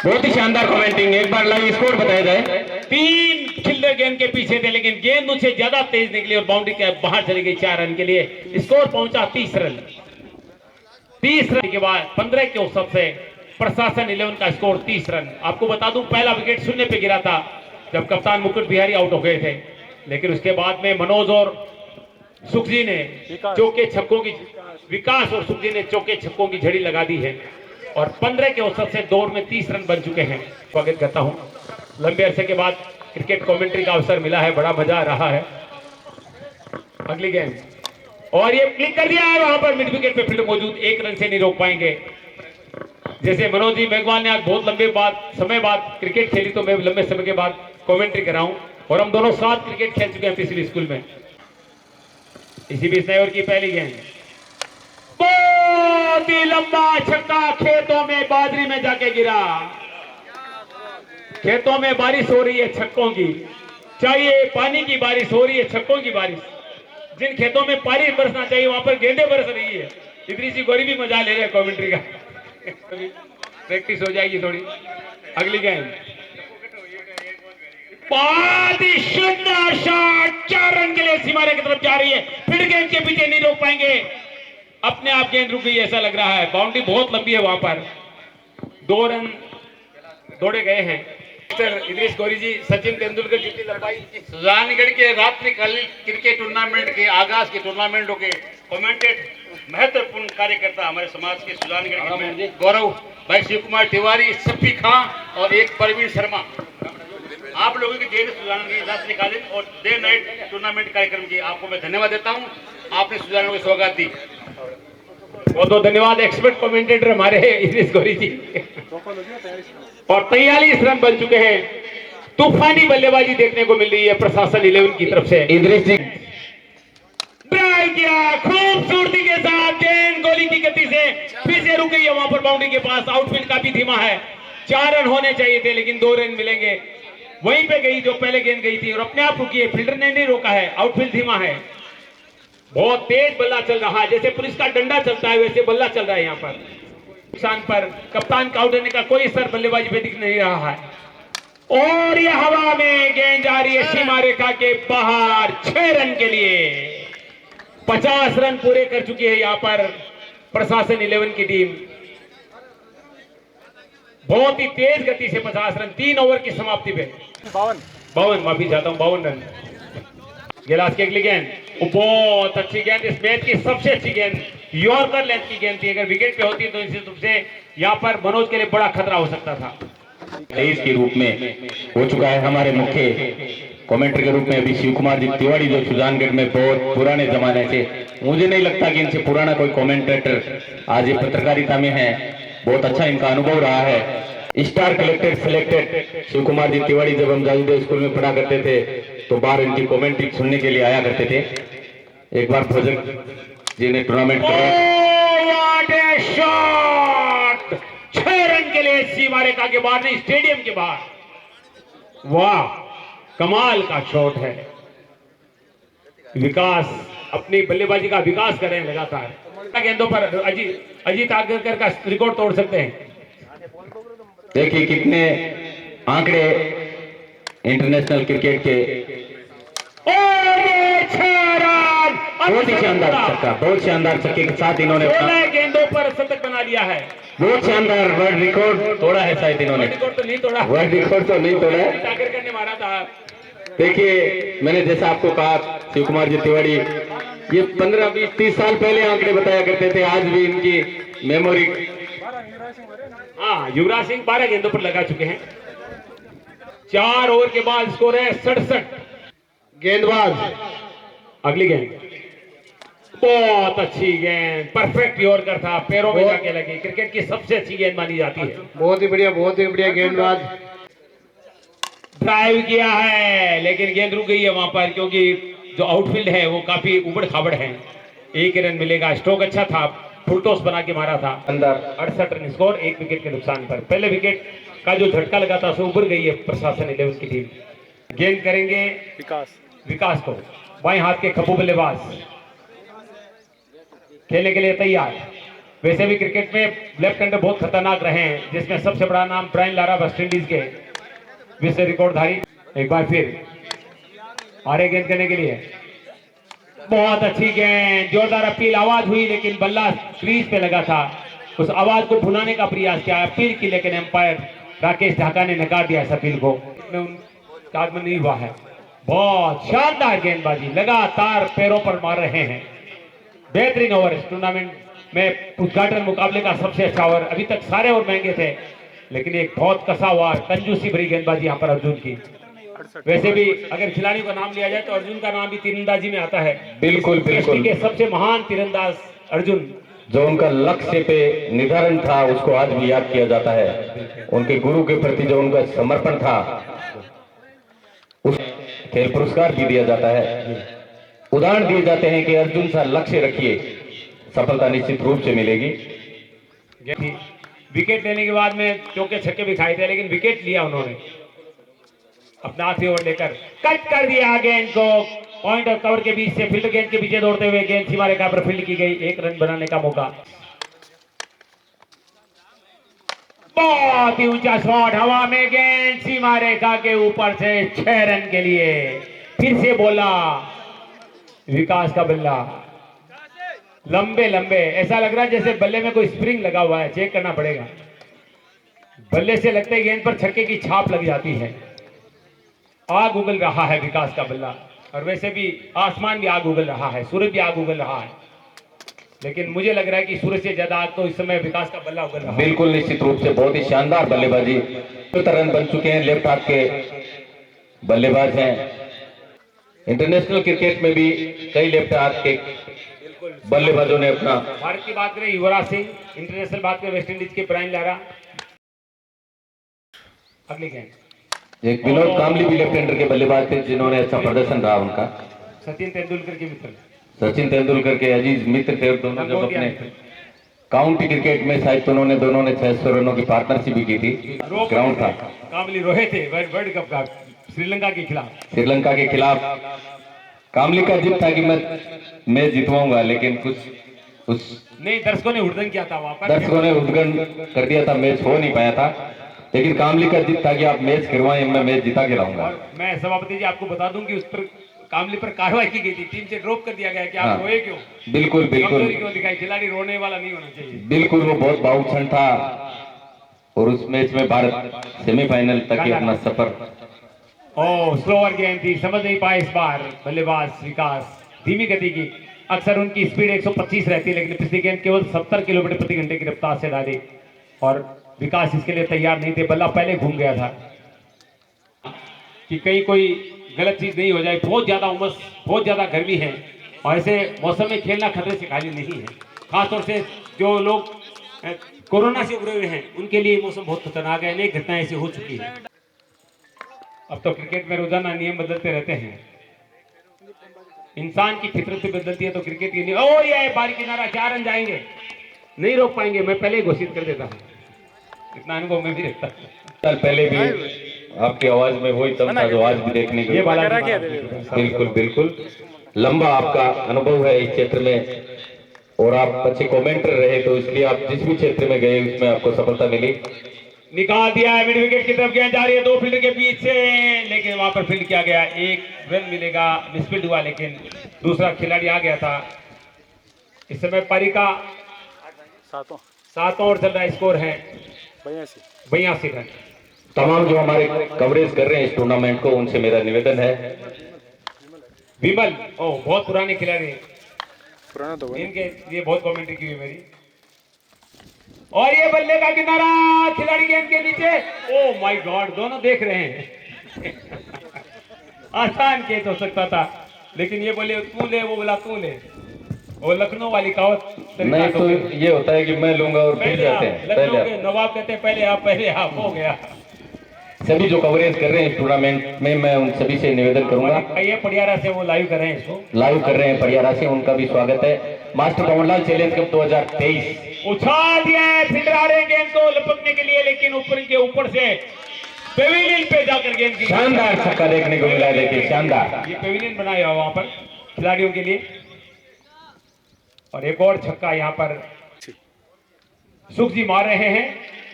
बहुत ही शानदार कमेंटिंग, एक बार लाइव स्कोर बताया जाए। 3 खिल्लर गेंद के पीछे थे, लेकिन गेंद उनसे ज्यादा तेज निकली और बाउंड्री के बाहर चली गई 4 रन के लिए। स्कोर पहुंचा 30 रन। 30 रन के बाद 15 के औसत से प्रशासन 11 का स्कोर 30 रन। आपको बता दूं, पहला विकेट शून्य पे गिरा था जब कप्तान मुकुट बिहारी आउट हो गए थे, लेकिन उसके बाद में मनोज और सुखजी ने चौके छक्कों की, विकास और सुखजी ने चौके छक्कों की झड़ी लगा दी है और 15 के औसत से दौर में 30 रन बन चुके हैं। स्वागत करता हूं। लंबे अरसे के बाद क्रिकेट कमेंट्री का अवसर मिला है, बड़ा मजा आ रहा है। अगली गेंद और ये क्लिक कर दिया है, वहां पर मिड विकेट पे फील्ड मौजूद, 1 रन से नहीं रोक पाएंगे। जैसे मनोज जी मेघवाल ने आज बहुत लंबे समय बाद क्रिकेट खेली, तो मैं लंबे समय के बाद कमेंट्री कर रहा हूं और हम दोनों साथ क्रिकेट खेल चुके हैं पिछले स्कूल में। इसी बीच नयोर की पहली गेंद, बहुत ही लंबा छक्का, खेतों में बाजरी में जाके गिरा। खेतों में बारिश हो रही है छक्कों की, चाहिए पानी की बारिश हो रही है, छक्कों की बारिश। जिन खेतों में पानी बरसना चाहिए वहां पर गेंदें बरस रही है। इतनी सी गोरी भी मजा ले रहे हैं कमेंट्री का। प्रैक्टिस हो जाएगी थोड़ी। अगली गेंद, बहुत ही सुंदर शॉट, 4 रन के लिए सीमारे की तरफ जा रही है, फिर गेंद के पीछे नहीं रोक पाएंगे। अपने आप गेंद रुक गई ऐसा लग रहा है, बाउंड्री बहुत लंबी है वहां पर। 2 रन दौड़े गए हैं। इदरीस गौरी जी, सचिन तेंदुलकर जितनी लंबाई। सुजानगढ़ के रात्रिकालीन क्रिकेट टूर्नामेंट के आगाज के टूर्नामेंटों के कमेंटेट महत्वपूर्ण कार्यकर्ता हमारे समाज के सुजानगढ़ के गौरव भाई शिव कुमार तिवारी, शफी खां और एक परवीन शर्मा, आप लोगों की देर सुजानगढ़ रात्रिकालीन और डे नाइट टूर्नामेंट कार्यक्रम की आपको मैं धन्यवाद देता हूं। आपने सुजानगढ़ को सौगात दी। बहुत बहुत धन्यवाद एक्सपर्ट कमेंटेटर हमारे इदरीस गौरी जी। और 43 रन बन चुके हैं। तूफानी बल्लेबाजी देखने को मिल रही है प्रशासन 11 की तरफ से। इदरीस जी ट्राई किया खूबसूरती के साथ, गेंद गोली की गति से फिर से रुक गई है वहां पर बाउंड्री के पास। आउटफील्ड काफी धीमा है, 4 रन होने चाहिए थे लेकिन 2 रन मिलेंगे। वहीं पे गई जो पहले गेंद गई थी और अपने आप रुकी है, फील्डर ने नहीं रोका है, आउटफील्ड धीमा है। बहुत तेज बल्ला चल रहा है, जैसे पुलिस का डंडा चलता है वैसे बल्ला चल रहा है यहाँ पर। नुकसान पर कप्तान का आउट होने का कोई असर बल्लेबाजी पे दिख नहीं रहा है। और ये हवा में गेंद जा रही है सीमा रेखा के बाहर 6 रन के लिए। 50 रन पूरे कर चुकी है यहाँ पर प्रशासन 11 की टीम। बहुत ही तेज गति से 50 रन 3 ओवर की समाप्ति पे। 52 माफी चाहता हूँ, 52 रन। गिलास की अगली गेंद, बहुत अच्छी गेंद, इस मैच की सबसे अच्छी गेंद, यॉर्कर लेंथ की गेंद थी। अगर विकेट पे होती तो निश्चित रूप से यहाँ पर मनोज के लिए बड़ा खतरा हो सकता था। 23 के रूप में हो चुका है। हमारे मुख्य कमेंटर के रूप में अभी शिव कुमार जी तिवारी, जो सुजानगढ़ में बहुत पुराने जमाने से, मुझे नहीं लगता कि इनसे पुराना कोई कमेंटेटर आज ये पत्रकारिता में है। बहुत अच्छा इनका अनुभव रहा है। Star collected selected Shiv Kumar ji Tiwari जब हम जादूदेव स्कूल में पढ़ा करते थे तो बाहर इनकी कमेंट्री सुनने के लिए आया करते थे। एक बार भोजक जी ने टूर्नामेंट शॉट 6 रन के लिए सीमा रेखा के बाहर, नहीं स्टेडियम के बाहर। वाह, कमाल का शॉट है। विकास अपनी बल्लेबाजी का विकास कर रहे हैं लगातार। गेंदों पर अजीत आगरकर का रिकॉर्ड तोड़ सकते हैं। देखिए कितने आंकड़े इंटरनेशनल क्रिकेट के। बहुत ही शानदार छक्का, बहुत शानदार छक्के के साथ इन्होंने 16 गेंदों पर शतक बना लिया है। बहुत शानदार वर्ल्ड रिकॉर्ड तोड़ा है शायद इन्होंने। रिकॉर्ड तो नहीं तोड़ा, वर्ल्ड रिकॉर्ड तो नहीं तोड़ा है। आगरकर ने मारा था। देखिए मैंने जैसा आपको कहा, शिव कुमार जी तिवारी ये 15, 20, 30 साल पहले आंकड़े बताया करते थे, आज भी इनकी मेमोरी। हाँ, युवराज सिंह 12 गेंदों पर लगा चुके हैं। 4 ओवर के बाद स्कोर है 67। गेंदबाज अगली गेंद, बहुत अच्छी गेंद, परफेक्ट यॉर्कर था, पैरों में जाके लगी। क्रिकेट की सबसे अच्छी गेंद मानी जाती है। बहुत ही बढ़िया गेंदबाज। ड्राइव किया है लेकिन गेंद रुक गई है वहां पर, क्योंकि जो आउटफील्ड है वो काफी उबड़ खाबड़ है। एक ही रन मिलेगा। स्ट्रोक अच्छा था, फुल टॉस बना के मारा था अंदर। 68 रन स्कोर, 1 विकेट के नुकसान पर। पहले विकेट का जो झटका लगा था उससे उभर गई है प्रशासन 11 की टीम। गेंद करेंगे विकास को, बाएं हाथ के खप्पू बल्लेबाज खेलने के लिए तैयार। वैसे भी क्रिकेट में लेफ्ट हैंडर बहुत खतरनाक रहे हैं, जिसमें सबसे बड़ा नाम ब्रायन लारा वेस्ट इंडीज के विश्व रिकॉर्डधारी। एक बार फिर आ रहे गेंद करने के लिए, बहुत अच्छी गेंद, जोरदार अपील आवाज हुई लेकिन बल्ला क्रीज पे लगा था। उस आवाज को भुनाने का प्रयास किया, अपील की, लेकिन एम्पायर राकेश ढाका ने नकार दिया इस अपील को। उनका आगमन नहीं हुआ है। बहुत शानदार गेंदबाजी, लगातार पैरों पर मार रहे हैं। बेहतरीन ओवर, इस टूर्नामेंट में उद्घाटन मुकाबले का सबसे अच्छा ओवर। अभी तक सारे ओवर महंगे थे, लेकिन एक बहुत कसा ओवर, कंजूसी भरी गेंदबाजी यहाँ पर अर्जुन की। वैसे भी अगर खिलाड़ी का नाम लिया जाए तो अर्जुन का नाम भी तीरंदाजी में आता है। बिल्कुल बिल्कुल, के सबसे महान तीरंदाज अर्जुन, जो उनका लक्ष्य पे निर्धारण था उसको आज भी याद किया जाता है। उनके गुरु के प्रति जो उनका समर्पण था, उस खेल पुरस्कार भी दिया जाता है। उदाहरण दिए जाते हैं कि अर्जुन सा लक्ष्य रखिए, सफलता निश्चित रूप से मिलेगी। विकेट लेने के बाद में चौके छक्के भी खाए थे, लेकिन विकेट लिया उन्होंने। अपना आखिरी ओवर लेकर कट कर दिया गेंद को, पॉइंट और कवर के बीच से फील्डर गेंद के पीछे दौड़ते हुए गेंद सीमा रेखा पर फील्ड की गई। 1 रन बनाने का मौका। बहुत ही ऊंचा शॉट, हवा में गेंद सीमा रेखा के ऊपर से 6 रन के लिए। फिर से बोला विकास का बल्ला, लंबे लंबे, ऐसा लग रहा है जैसे बल्ले में कोई स्प्रिंग लगा हुआ है, चेक करना पड़ेगा। बल्ले से लगते ही गेंद पर छक्के की छाप लग जाती है। आग उगल रहा है विकास का बल्ला, और वैसे भी आसमान भी आग उगल रहा है, सूरज भी आग उगल रहा है, लेकिन मुझे लग रहा है कि सूरज से ज्यादा आग तो इस समय विकास का बल्ला उगल रहा है। बिल्कुल निश्चित रूप से बहुत ही शानदार बल्लेबाजी। 70 रन बन चुके हैं, लेफ्ट हाथ के बल्लेबाज हैं। इंटरनेशनल क्रिकेट में भी कई लेफ्ट हाथ के बल्लेबाजों ने अपना। भारत की बात करें युवराज सिंह, इंटरनेशनल बात करें वेस्ट इंडीज के ब्रायन लारा। अगली गेंद, एक विनोद कामली भी लेफ्ट हैंडर के बल्लेबाज थे, जिन्होंने अच्छा प्रदर्शन रहा उनका। सचिन तेंदुलकर के मित्र, सचिन तेंदुलकर के अजीज मित्र थे दोनों। जब अपने काउंटी क्रिकेट में शायद दोनों ने 600 रनों की पार्टनरशिप भी की थी। ग्राउंड था, कामली रोहे थे वर्ल्ड कप का श्रीलंका के खिलाफ। श्रीलंका के खिलाफ कामली का जिद था कि मैं मैच जितवाऊंगा, लेकिन कुछ नहीं, दर्शकों ने उद्घाटन किया था वहां पर, दर्शकों ने उद्घाटन कर दिया था, मैच हो नहीं पाया था। लेकिन कामली का जिद था कि आप मैच करवाएं, मैं मैच जिता के लाऊंगा। और मैं सभापति जी आपको बता दूं कि उस पर कामली पर कार्रवाई की गई थी, टीम से ड्रॉप कर दिया गया कि आप रोए क्यों। बिल्कुल बिल्कुल, क्यों दिखाई, खिलाड़ी रोने वाला नहीं होना चाहिए। बिल्कुल, वो बहुत भावुक क्षण था, और उस मैच में भारत सेमीफाइनल तक ही अपना सफर। स्लोअर गेंद थी, समझ नहीं पाए इस बार बल्लेबाज विकास, धीमी गति की। अक्सर उनकी स्पीड 125 रहती है, लेकिन पिछली गेंद केवल 70 किलोमीटर प्रति घंटे की रफ्तार से डाली, और विकास इसके लिए तैयार नहीं थे। बल्ला पहले घूम गया था कि कहीं कोई गलत चीज नहीं हो जाए। बहुत ज्यादा उमस, बहुत ज्यादा गर्मी है, और ऐसे मौसम में खेलना खतरे से खाली नहीं है। खासतौर से जो लोग कोरोना से उभरे हुए हैं, उनके लिए मौसम बहुत खतरनाक है। अनेक घटनाएं ऐसी हो चुकी है। अब तो क्रिकेट में रोजाना नियम बदलते रहते हैं, इंसान की फितरत भी बदलती है, तो क्रिकेट के नियम। ओ ये बारी किनारा, 4 रन जाएंगे, नहीं रोक पाएंगे, मैं पहले घोषित कर देता हूँ, इतना अनुभव में भी रखता हूँ। साल पहले भी आपकी आवाज में वही दम था जो आज भी देखने को। बिल्कुल बिल्कुल, लंबा आपका अनुभव है इस क्षेत्र में, और आप अच्छे कमेंटर रहे, तो इसलिए आप जिस भी क्षेत्र में गए उसमें आपको सफलता मिली। निकाल दिया है, मिड विकेट की तरफ गेंद जा रही है, 2 फील्डर के बीच से, लेकिन वहां पर फील्ड किया गया। 1 रन मिलेगा, मिसफील्ड हुआ, लेकिन दूसरा खिलाड़ी आ गया था। इस समय पारी का 7 ओवर चल रहा है, स्कोर है 82 रन। तमाम जो हमारे कवरेज कर रहे हैं इस टूर्नामेंट को, उनसे मेरा निवेदन है। विमल, बहुत पुराने खिलाड़ी, इनके ये बहुत कमेंट्री की हुई मेरी। और ये बल्ले का किनारा, खिलाड़ी गेंद के नीचे, ओ माय गॉड, दोनों देख रहे हैं। आसान कैच हो सकता था, लेकिन ये बोले तू ले, वो बोला तू ले। वो लखनऊ वाली कहावत नहीं, तो ये होता है कि मैं लूंगा और फिर जाते हैं। लखनऊ के नवाब कहते हैं पहले आप हो गया। सभी जो कवरेज कर रहे हैं इस टूर्नामेंट में, मैं उन सभी से निवेदन करूंगा। ये पड़ियारा से वो लाइव कर रहे हैं, इसको लाइव कर रहे हैं पड़ियारा से, उनका भी स्वागत है। Master Pawanlal challenge cup 2023। उछाल दिया है फील्डर आ रहे हैं गेंद को लपकने के लिए, लेकिन ऊपर के ऊपर से पेविलियन पे जाकर गेंद की शानदार छक्का देखने को मिला, देखिए शानदार। ये पेविलियन बनाया हुआ वहां पर खिलाड़ियों के लिए। और एक और छक्का यहाँ पर सुख जी मार रहे हैं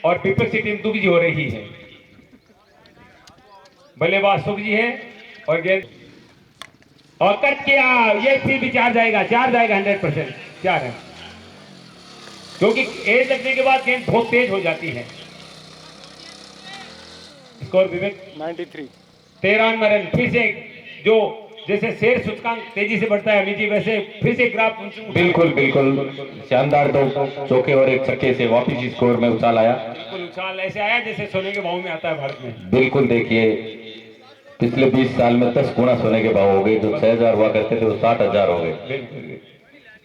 और विपक्षी टीम दुखी हो रही है। बल्लेबाज सुख जी है और गेंद और कट किया, ये फिर भी चार जाएगा 100% 4 है, क्योंकि एज लगने के बाद गेंद बहुत तेज हो जाती है। स्कोर विवेक 93। 13 रन। फिर से जो जैसे शेर सूचकांक तेजी से बढ़ता है अमित जी, वैसे फिर से ग्राफ बिल्कुल बिल्कुल शानदार, 2 चौके और 1 छक्के से वापस स्कोर में उछाल आया। बिल्कुल उछाल ऐसे आया जैसे सोने के भाव में आता है भारत में। बिल्कुल देखिए पिछले 20 साल में 10 गुना सोने के भाव हो गए, जो 6000 हुआ करते थे वो 60,000 हो गए। बिल्कुल।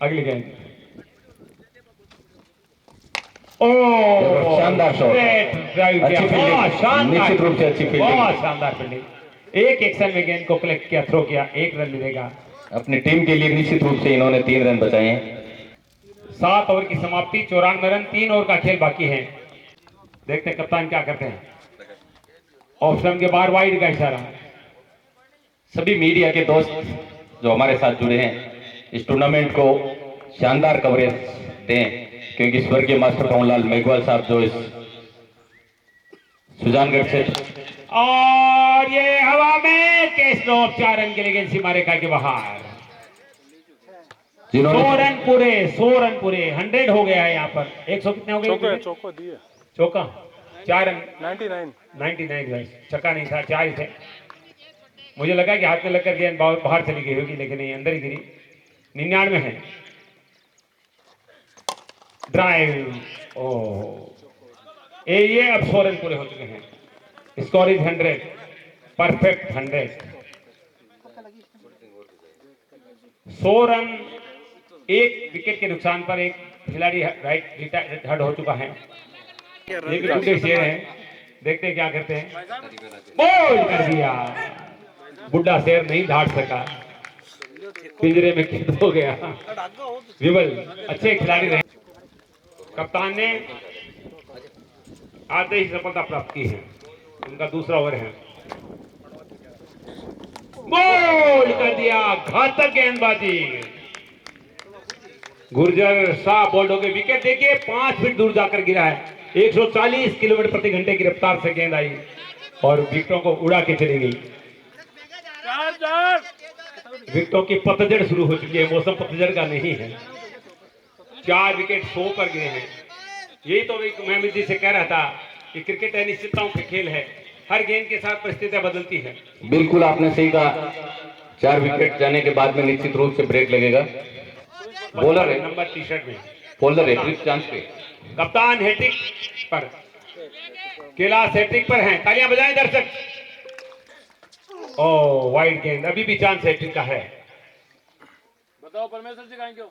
अगली गेंद ओ शानदार शॉट, अच्छी फील्डिंग, निश्चित रूप से अच्छी बहुत फील्डिंग। शानदार फील्डिंग। एक एक्शन में गेंद को कलेक्ट किया, थ्रो किया, 1 रन मिलेगा अपनी टीम के लिए। निश्चित रूप से इन्होंने 3 रन बचाए हैं। 7 ओवर की समाप्ति, 94 रन, 3 ओवर का खेल बाकी है। देखते हैं कप्तान क्या करते हैं। ऑफ स्टंप के बाहर वाइड का इशारा। सभी मीडिया के दोस्त जो हमारे साथ जुड़े हैं इस टूर्नामेंट को शानदार कवरेज दें, क्योंकि स्वर्गीय मास्टर पवनलाल मेघवाल साहब जो इस सुजानगढ़ से और ये हवा में कैच ड्रॉप, 4 रन के लिए गेंद सीमा रेखा के बाहर। 100 रन पूरे, 100 रन पूरे, 100 हो गया है यहाँ पर। 100 कितने हो गए? चौको दिए, चौका 4 रन 99 भाई, छक्का नहीं था, 4 ही थे। मुझे लगा कि हाथ में लगकर गेंद बाहर चली गई होगी, लेकिन नहीं, अंदर ही गिरी। 99 है। ड्राइव, ये अब 100 रन पूरे हो चुके हैं। Score is 100, perfect 100। 100 run, 1 wicket के नुकसान पर एक खिलाड़ी राइट रिटायर्ड हो चुका है। ये भी टूटे शेर हैं, देखते हैं क्या करते हैं। बोल कर दिया, बुढ़ा शेर नहीं धाट सका, पिंजरे में कैद हो गया। विमल अच्छे खिलाड़ी रहे। कप्तान ने आते ही सफलता प्राप्त की है। उनका दूसरा ओवर है। बोल कर दिया, घातक गेंदबाजी। गुर्जर साहब बोल्ड हो गए। विकेट देखिए 5 फीट दूर जाकर गिरा है। 140 किलोमीटर प्रति घंटे की रफ्तार से गेंद आई और विकेटों को उड़ा के चली गई। विकेटों की पतझड़ शुरू हो चुकी है, मौसम पतझड़ का नहीं है। 4 विकेट 100 पर गिरे हैं। यही तो मैं अमित जी से कह रहा था कि क्रिकेट अनिश्चितताओं का खेल है, हर गेंद के साथ परिस्थितियां बदलती है। बिल्कुल आपने सही कहा। 4 विकेट जाने के बाद में निश्चित रूप से ब्रेक लगेगा। बॉलर है नंबर टी-शर्ट में, बॉलर हैट्रिक चांस पे, कप्तान हैट्रिक पर, कैलाश हैट्रिक पर हैं। तालियां बजाएं दर्शक। ओ वाइड गेंद, अभी भी चांस हैट्रिक का है। बताओ परमेश्वर जी कहेंगे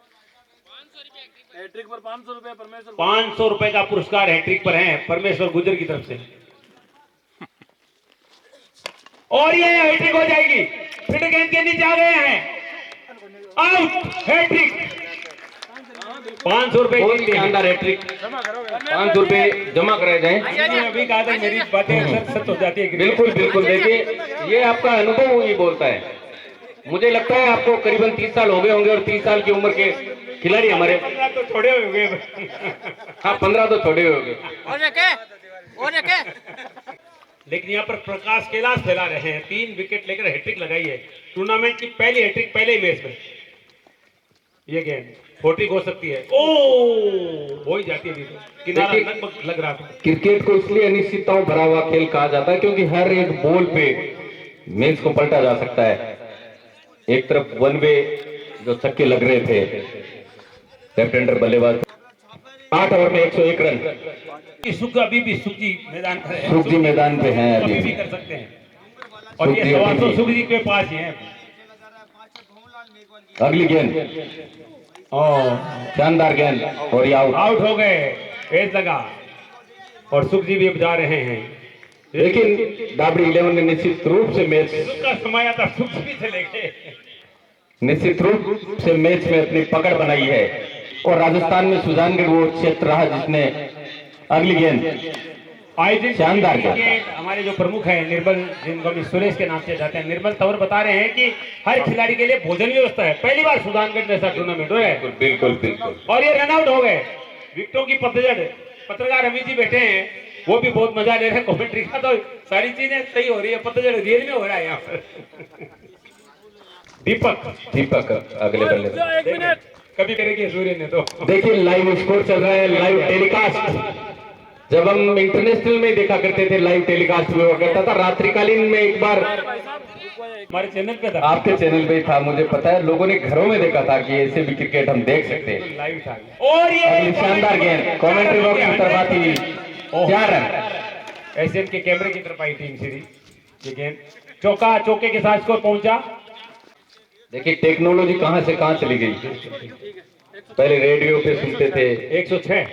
हैट्रिक पर 500 रुपए, परमेश्वर 500 रुपए का पुरस्कार हैट्रिक पर है परमेश्वर गुजर की तरफ से। और ये हैट्रिक हो जाएगी। फिर गेंद के नीचे आ गए हैं, आउट, हैट्रिक। 500 रुपए बहुत शानदार हैट्रिक। 500 रुपए जमा कराए जाएं। अभी कहा था मेरी बातें सच हो जाती है। बिल्कुल बिल्कुल, देखिए ये आपका अनुभव ही बोलता है। मुझे लगता है आपको करीबन 30 साल हो गए होंगे और 30 साल की उम्र के खिलाड़ी हमारे 15 तो छोड़े हुए। हाँ 15 तो छोड़े हुए होंगे। लेकिन यहाँ पर प्रकाश कैलाश फैला रहे हैं। 3 विकेट लेकर हैट्रिक लगाई है। टूर्नामेंट की पहली हैट्रिक पहले ही मैच में। ये गेंद 40 हो सकती है। ओ हो ही जाती है, किनारा लगभग लग रहा था। क्रिकेट को इसलिए अनिश्चितताओं भरा हुआ खेल कहा जाता है क्योंकि हर एक बॉल पे मैच को पलटा जा सकता है। एक तरफ 1 वे जो छक्के लग रहे थे, लेफ्ट हैंडर बल्लेबाज 8 ओवर में 101 रन। सुख अभी भी सुख जी मैदान पर है। सुख जी मैदान पे हैं अभी भी कर सकते हैं और ये सवाल तो सुख जी के पास ही है। अगली गेंद, शानदार गेंद और ये आउट हो गए। एज लगा और सुख जी भी जा रहे हैं। लेकिन दाबड़ी 11 ने निश्चित रूप से मैच सुख का समय आता, सुख जी भी चले गए। निश्चित रूप से मैच में अपनी पकड़ बनाई है और राजस्थान में सुजानगढ़ वो क्षेत्र रहा जिसने अगली गेंद आयोजित शानदार के हमारे जो प्रमुख हैं निर्मल, जिनको हम सुरेश के नाम से जाते हैं, निर्मल तंवर बता रहे हैं कि हर खिलाड़ी के लिए भोजन व्यवस्था है। पहली बार सुजानगढ़ में ऐसा टूर्नामेंट हो रहा है। बिल्कुल बिल्कुल। और ये रन आउट हो गए, विकेटों की पतझड़। पत्रकार अमित जी बैठे हैं, वो भी बहुत मजा ले रहे हैं कमेंट्री का, तो सारी चीजें सही हो रही है, पतझड़ रियल में हो रहा है यहाँ पर। दीपक अगले बल्ले कभी करेंगे सूर्य ने तो। देखिए लाइव स्कोर चल रहा है, लाइव टेलीकास्ट। जब हम इंटरनेशनल में देखा करते थे लाइव टेलीकास्ट हुआ करता था, रात्रिकालीन में एक बार हमारे चैनल पे था, आपके चैनल पे था, मुझे पता है, लोगों ने घरों में देखा था कि ऐसे भी क्रिकेट हम देख सकते हैं। लाइव था। और ये अगली शानदार गेंद कमेंट्री बॉक्स की तरफ आती हुई 4 रन। एशियन के कैमरे की तरफ आई टीम सीरीज। ये गेंद चौका, चौके के साथ स्कोर पहुंचा। देखिए टेक्नोलॉजी कहां से कहां चली गई। पहले रेडियो पे सुनते थे, 106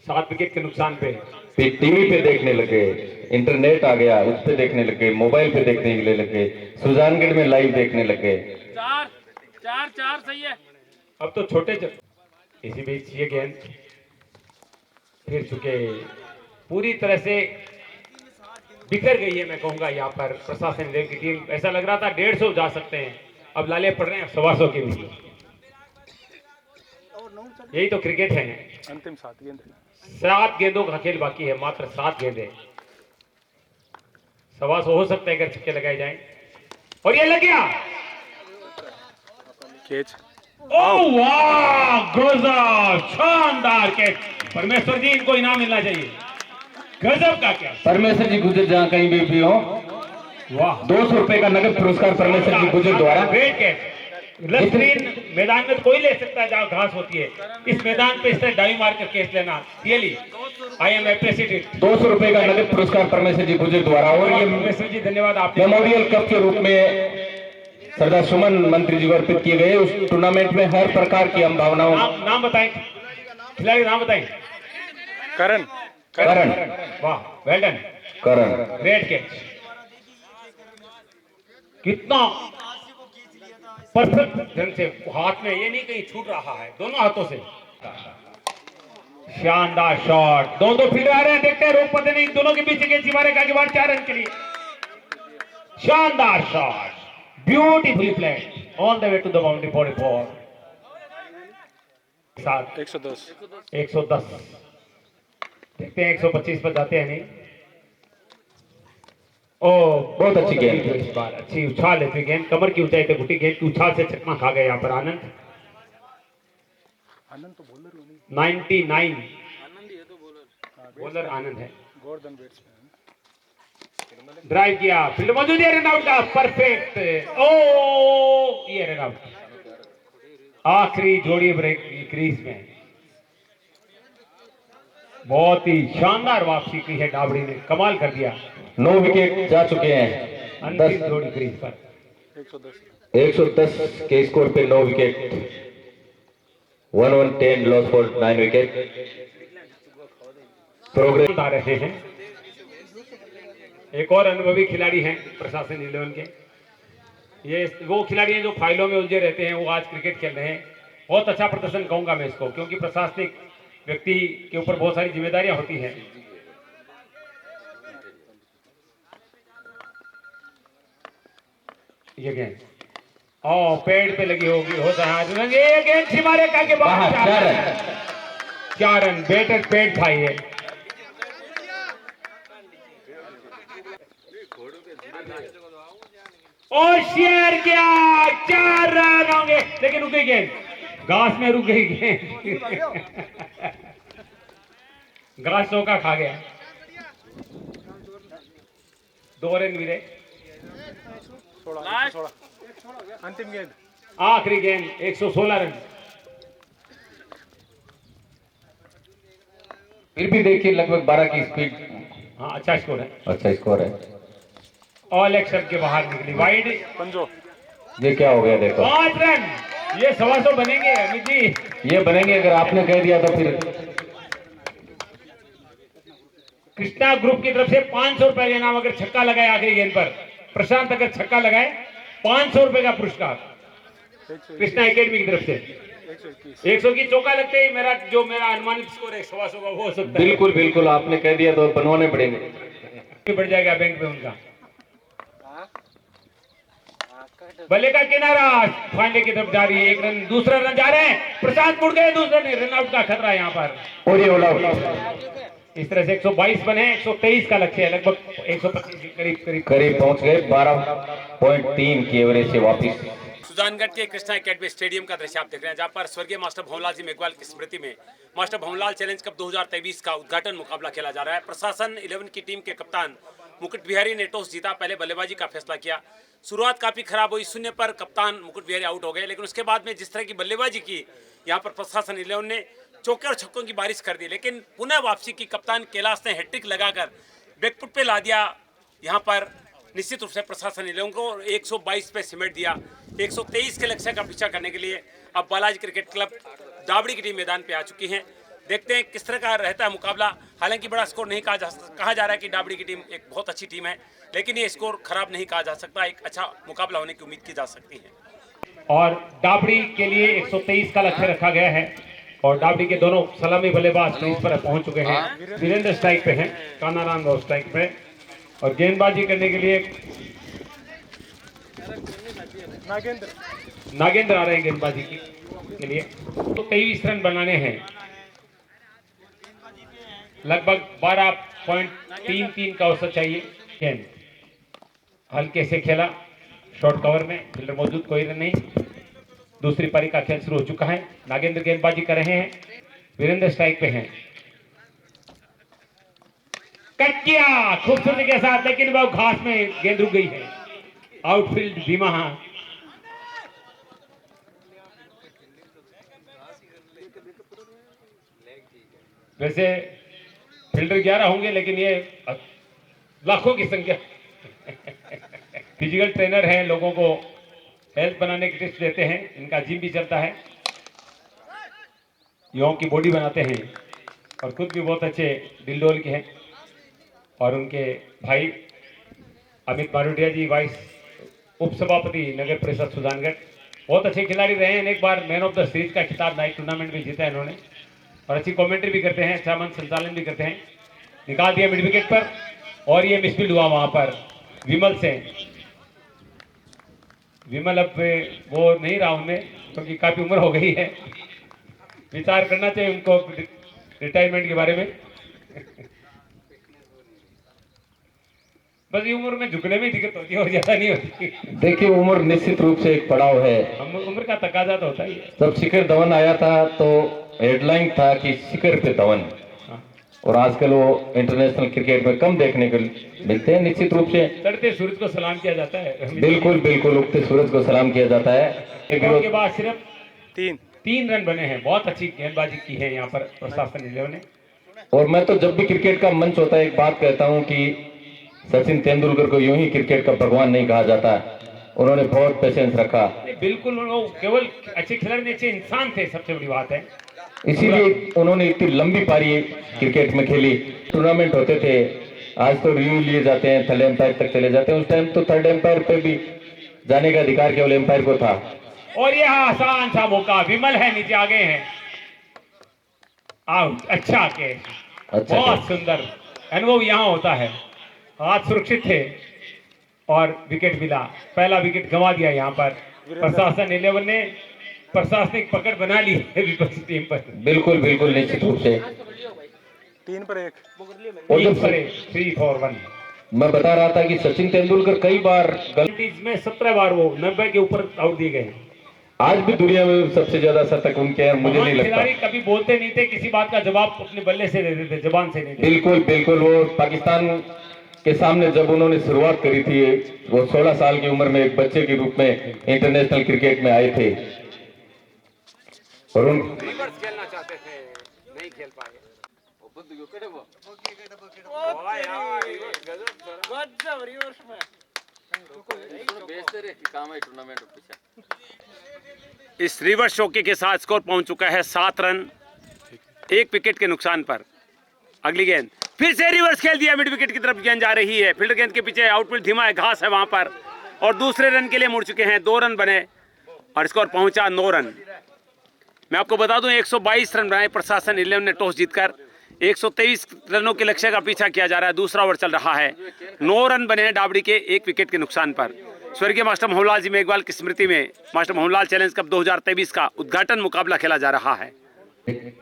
7 विकेट के नुकसान पे। फिर टीवी पे देखने लगे, इंटरनेट आ गया उस पे देखने लगे, मोबाइल पे देखने के लिए लगे, सुजानगढ़ में लाइव देखने लगे। 4 सही है। अब तो छोटे इसी बीच ये गेंद फिर चुके पूरी तरह से बिखर गई है, मैं कहूंगा यहाँ पर प्रशासन की टीम। ऐसा लग रहा था 150 जा सकते हैं, अब लाले पड़ रहे हैं 125 के भी। यही तो क्रिकेट है। अंतिम 7 गेंद, 7 गेंदों का खेल बाकी है, मात्र 7 गेंदें। 125 हो सकता है अगर छक्के लगाए जाएं। और ये लग गया कैच। ओह वाह, गजब, शानदार कैच। परमेश्वर जी, इनको इनाम मिलना चाहिए, गजब का कैच। परमेश्वर जी गुजर जहाँ कहीं भी हो, वाह, 200 रुपए का नगद पुरस्कार परमेश्वर जी गुजर द्वारा। Great catch. लस्त्रीन मैदान में तो कोई ले सकता है जहाँ घास होती है, इस मैदान पे इस तरह डाई मार कर कैच लेना, रियली आई एम अप्रिशिएटेड। 200 रुपए का नगद पुरस्कार परमेश्वर जी गुजर द्वारा। और ये परमेश्वर जी धन्यवाद, आपने मेमोरियल कप के रूप में सरदार सुमन मंत्री जी को अर्पित किए गए। उस टूर्नामेंट में हर प्रकार की हम भावनाओं। नाम बताएं, खिलाड़ी नाम बताएं। करण। वाह, वेल डन करण, ग्रेट कैच। कितना परफेक्ट ढंग से हाथ में, ये नहीं कहीं छूट रहा है, दोनों हाथों से। शानदार शॉट, दो फील्डर आ रहे हैं, देखते हैं रोक पाते नहीं, दोनों के बीच गेंद मारे का 4 रन के लिए। शानदार shot, beautifully played on the way to the boundary for a 4। 110 देखते हैं 125 पर जाते हैं नहीं। ओ बहुत अच्छी गेंद, इस बार अच्छी उछाल लेती गेंद, कमर की ऊंचाई पे घुटी गेंद की उछाल से चकमा खा गए यहाँ पर आनंद। 99 बॉलर आनंद है। ड्राइव किया, फील्ड मौजूद है, रन आउट का परफेक्ट। ओ ये रन आउट, आखिरी जोड़ी ब्रेक क्रीज में। बहुत ही शानदार वापसी की है डाबड़ी ने, कमाल कर दिया। 9 विकेट जा चुके हैं। अंतिम जोड़ी क्रीज पर 110 के स्कोर पे 9 wicket, 110 loss for 9 wicket. Progress आ रहे हैं। एक और अनुभवी खिलाड़ी हैं प्रशासन 11 के, ये वो खिलाड़ी हैं जो फाइलों में उलझे रहते हैं, वो आज क्रिकेट खेल रहे हैं। बहुत अच्छा प्रदर्शन कहूंगा मैं इसको, क्योंकि प्रशासनिक व्यक्ति के ऊपर बहुत सारी जिम्मेदारियां होती हैं। ये गेंद पेड़ पे लगी होगी, होता है ये गेंद सीमारे का के बाहर 4 रन। बेटर पेड़ था ये। और शेयर किया, 4 रन होंगे, लेकिन रुक गई गेंद, घास में रुक गई गेंद। घास चौका खा गया। 2 रन मिले। अंतिम गेंद, आखिरी गेंद, 116 रन। फिर भी देखिए लगभग 12 की स्पीड। हाँ, अच्छा स्कोर है, अच्छा स्कोर है। ऑल एक्शन के बाहर निकली, वाइड। ये क्या हो गया देखो, 5 रन। ये 125 बनेंगे अमित जी, ये बनेंगे अगर आपने कह दिया तो। फिर कृष्णा ग्रुप की तरफ से 500 रुपए का इनाम, अगर छक्का लगाए आखिरी गेंद पर। प्रशांत अगर छक्का लगाए 500 रुपए का पुरस्कार। कृष्णा एकेडमी की तरफ से 100 की चौका लगते ही मेरा अनुमानित स्कोर है 100 का वो हो सकता है। बिल्कुल बिल्कुल आपने कह दिया तो बनवाने पड़ेंगे। बढ़ जाएगा बैंक में उनका। बल्ले का किनारा फांडे की तरफ जा रही है, 1 रन, दूसरा रन जा रहे हैं, प्रशांत मुड़ गए, दूसरे ने रन आउट का खतरा है यहाँ पर। और ये ऑल आउट। इस तरह से 122 बने, 123 का लक्ष्य है, लगभग 125 के करीब पहुंच गए, 12.3 की एवरेज से वापिस। सुजानगढ़ के कृष्णा एकेडमी स्टेडियम का दृश्य आप देख रहे हैं, जहां पर स्वर्गीय मास्टर भंवरलाल जी मेघवाल की स्मृति में मास्टर भंवरलाल चैलेंज कप 2023 का उद्घाटन मुकाबला खेला जा रहा है। प्रशासन 11 की टीम के कप्तान मुकुट बिहारी ने टॉस जीता, पहले बल्लेबाजी का फैसला किया। शुरुआत काफी खराब हुई, 0 पर कप्तान मुकुट बिहारी आउट हो गए, लेकिन उसके बाद में जिस तरह की बल्लेबाजी की यहाँ पर प्रशासन 11 ने चौके और छक्कों की बारिश कर दी, लेकिन पुनः वापसी की कप्तान कैलाश ने हैट्रिक लगाकर बैकफुट पे ला दिया यहाँ पर निश्चित रूप से प्रशासन 11 को 122 पे सिमट दिया। 123 के लक्ष्य का पीछा करने के लिए अब बालाजी क्रिकेट क्लब दाबड़ी की टीम मैदान पे आ चुकी है। देखते हैं किस तरह का रहता है मुकाबला। हालांकि बड़ा स्कोर नहीं कहा जा रहा है कि दाबड़ी की टीम एक बहुत अच्छी टीम है, लेकिन ये स्कोर खराब नहीं कहा जा सकता, एक अच्छा मुकाबला होने की उम्मीद की जा सकती है। और दाबड़ी के लिए 123 का लक्ष्य रखा गया है और दाबड़ी के दोनों सलामी बल्लेबाज क्रीज पर पहुंच चुके हैं। वीरेंद्र स्ट्राइक पे हैं, कानाराम स्ट्राइक पे, और गेंदबाजी करने के लिए नागेंद्र आ रहे हैं गेंदबाजी के लिए। तो 23 रन बनाने हैं, लगभग 12.33 का औसत चाहिए। गेंद हल्के से खेला, शॉर्ट कवर में, फील्डर मौजूद, कोई रन नहीं। दूसरी पारी का खेल शुरू हो चुका है, नागेंद्र गेंदबाजी कर रहे हैं, वीरेंद्र स्ट्राइक पे हैं। कट किया खूबसूरती के साथ, लेकिन वह घास में गेंद रुक गई है। आउटफील्ड धीमा। वैसे फील्डर 11 होंगे, लेकिन ये लाखों की संख्या। फिजिकल ट्रेनर हैं, लोगों को हेल्थ बनाने की टिप्स देते हैं, इनका जिम भी चलता है, युवाओं की बॉडी बनाते हैं और खुद भी बहुत अच्छे दिल डोल के हैं। और उनके भाई अमित मारूडिया जी, वाइस उप सभापति नगर परिषद सुजानगढ़, बहुत अच्छे खिलाड़ी रहे हैं। एक बार मैन ऑफ द सीरीज का खिताब नाइट टूर्नामेंट भी जीता है इन्होंने, और अच्छी कमेंट्री भी करते हैं, अच्छा मंच संचालन भी करते हैं। निकाल दिया मिड विकेट पर, और ये मिसफील्ड हुआ वहां पर विमल से। विमल अब वो नहीं रहा उनमें, क्योंकि काफी उम्र हो गई है, विचार करना चाहिए उनको रिटायरमेंट के बारे में। बस ये उम्र में झुकने में दिक्कत होती है और ज्यादा नहीं होती। देखिए उम्र निश्चित रूप से एक पड़ाव है, उम्र का तकाजा तो होता ही है। जब शिखर धवन आया था तो हेडलाइन था कि शिखर पे धवन, और आजकल वो इंटरनेशनल क्रिकेट में कम देखने को मिलते हैं। निश्चित रूप से चढ़ते सूरज को सलाम किया जाता है। बिल्कुल बिल्कुल, उगते सूरज को सलाम किया जाता है। के बाद सिर्फ 3 रन बने हैं, बहुत अच्छी गेंदबाजी की है यहाँ पर प्रशासन 11 ने। और मैं तो जब भी क्रिकेट का मंच होता है एक बात कहता हूँ कि सचिन तेंदुलकर को यूं ही क्रिकेट का भगवान नहीं कहा जाता, उन्होंने बहुत पेशेंस रखा। बिल्कुल, वो केवल अच्छे खिलाड़ी नहीं, अच्छे इंसान थे, सबसे बड़ी बात है। इसीलिए उन्होंने इतनी लंबी पारी क्रिकेट में खेली। टूर्नामेंट होते थे, आज तो रिव्यू लिए जाते हैं, थर्ड एम्पायर तक चले जाते हैं, उस टाइम तो थर्ड एम्पायर पे भी जाने का अधिकार केवल एम्पायर को था। और यह आसान सा मौका, विमल है नीचे, आगे हैं, आउट। अच्छा के बहुत सुंदर अनुभव यहाँ होता है। हाथ सुरक्षित थे और विकेट मिला, पहला विकेट गंवा दिया यहाँ पर प्रशासन 11 ने। प्रशासनिक पकड़ बना ली है विपक्षी टीम पर। बिल्कुल बिल्कुल, निश्चित रूप से 3 पर 1 3 for 1। मैं बता रहा था कि सचिन तेंदुलकर कई बार में 17 बार वो 90 के ऊपर आउट दिए गए। आज भी दुनिया में सबसे ज्यादा शतक उनके हैं, मुझे नहीं लगता। खिलाड़ी कभी बोलते नहीं थे, किसी बात का जवाब अपने बल्ले से देते थे, जबान से नहीं थे। बिल्कुल बिल्कुल, वो पाकिस्तान के सामने जब उन्होंने शुरुआत करी थी, वो 16 साल की उम्र में एक बच्चे के रूप में इंटरनेशनल क्रिकेट में आए थे, और उन रिवर्स खेलना चाहते थे, नहीं खेल पाए। इस रिवर्स चौके के साथ स्कोर पहुंच चुका है 7 रन 1 विकेट के नुकसान पर। अगली गेंद फिर से रिवर्स खेल दिया, मिड विकेट की तरफ गेंद जा रही है, फील्डर गेंद के पीछे, आउटफील्ड धीमा है, घास है वहां पर, और दूसरे रन के लिए मुड़ चुके हैं। 2 रन बने और स्कोर पहुंचा 9 रन। मैं आपको बता दूं 122 रन बनाए प्रशासन 11 ने टॉस जीतकर। 123 रनों के लक्ष्य का पीछा किया जा रहा है, दूसरा ओवर चल रहा है। 9 रन बने हैं डाबड़ी के 1 विकेट के नुकसान पर। स्वर्गीय मास्टर मोहनलाल जी मेघवाल की स्मृति में मास्टर मोहनलाल चैलेंज कप 2023 का उद्घाटन मुकाबला खेला जा रहा है।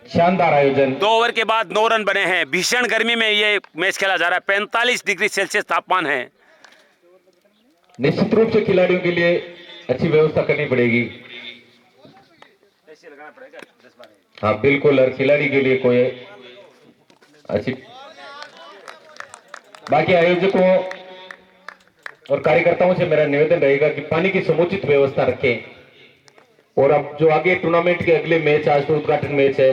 शानदार आयोजन। 2 ओवर के बाद 9 रन बने हैं। भीषण गर्मी में ये मैच खेला जा रहा है। 45 डिग्री सेल्सियस तापमान है। निश्चित रूप से खिलाड़ियों के लिए अच्छी व्यवस्था करनी पड़ेगी। हाँ बिल्कुल, हर खिलाड़ी के लिए कोई अच्छी। बाकी आयोजकों और कार्यकर्ताओं से मेरा निवेदन रहेगा कि पानी की समुचित व्यवस्था रखें। और अब जो आगे टूर्नामेंट के अगले मैच, आज तो उद्घाटन मैच है,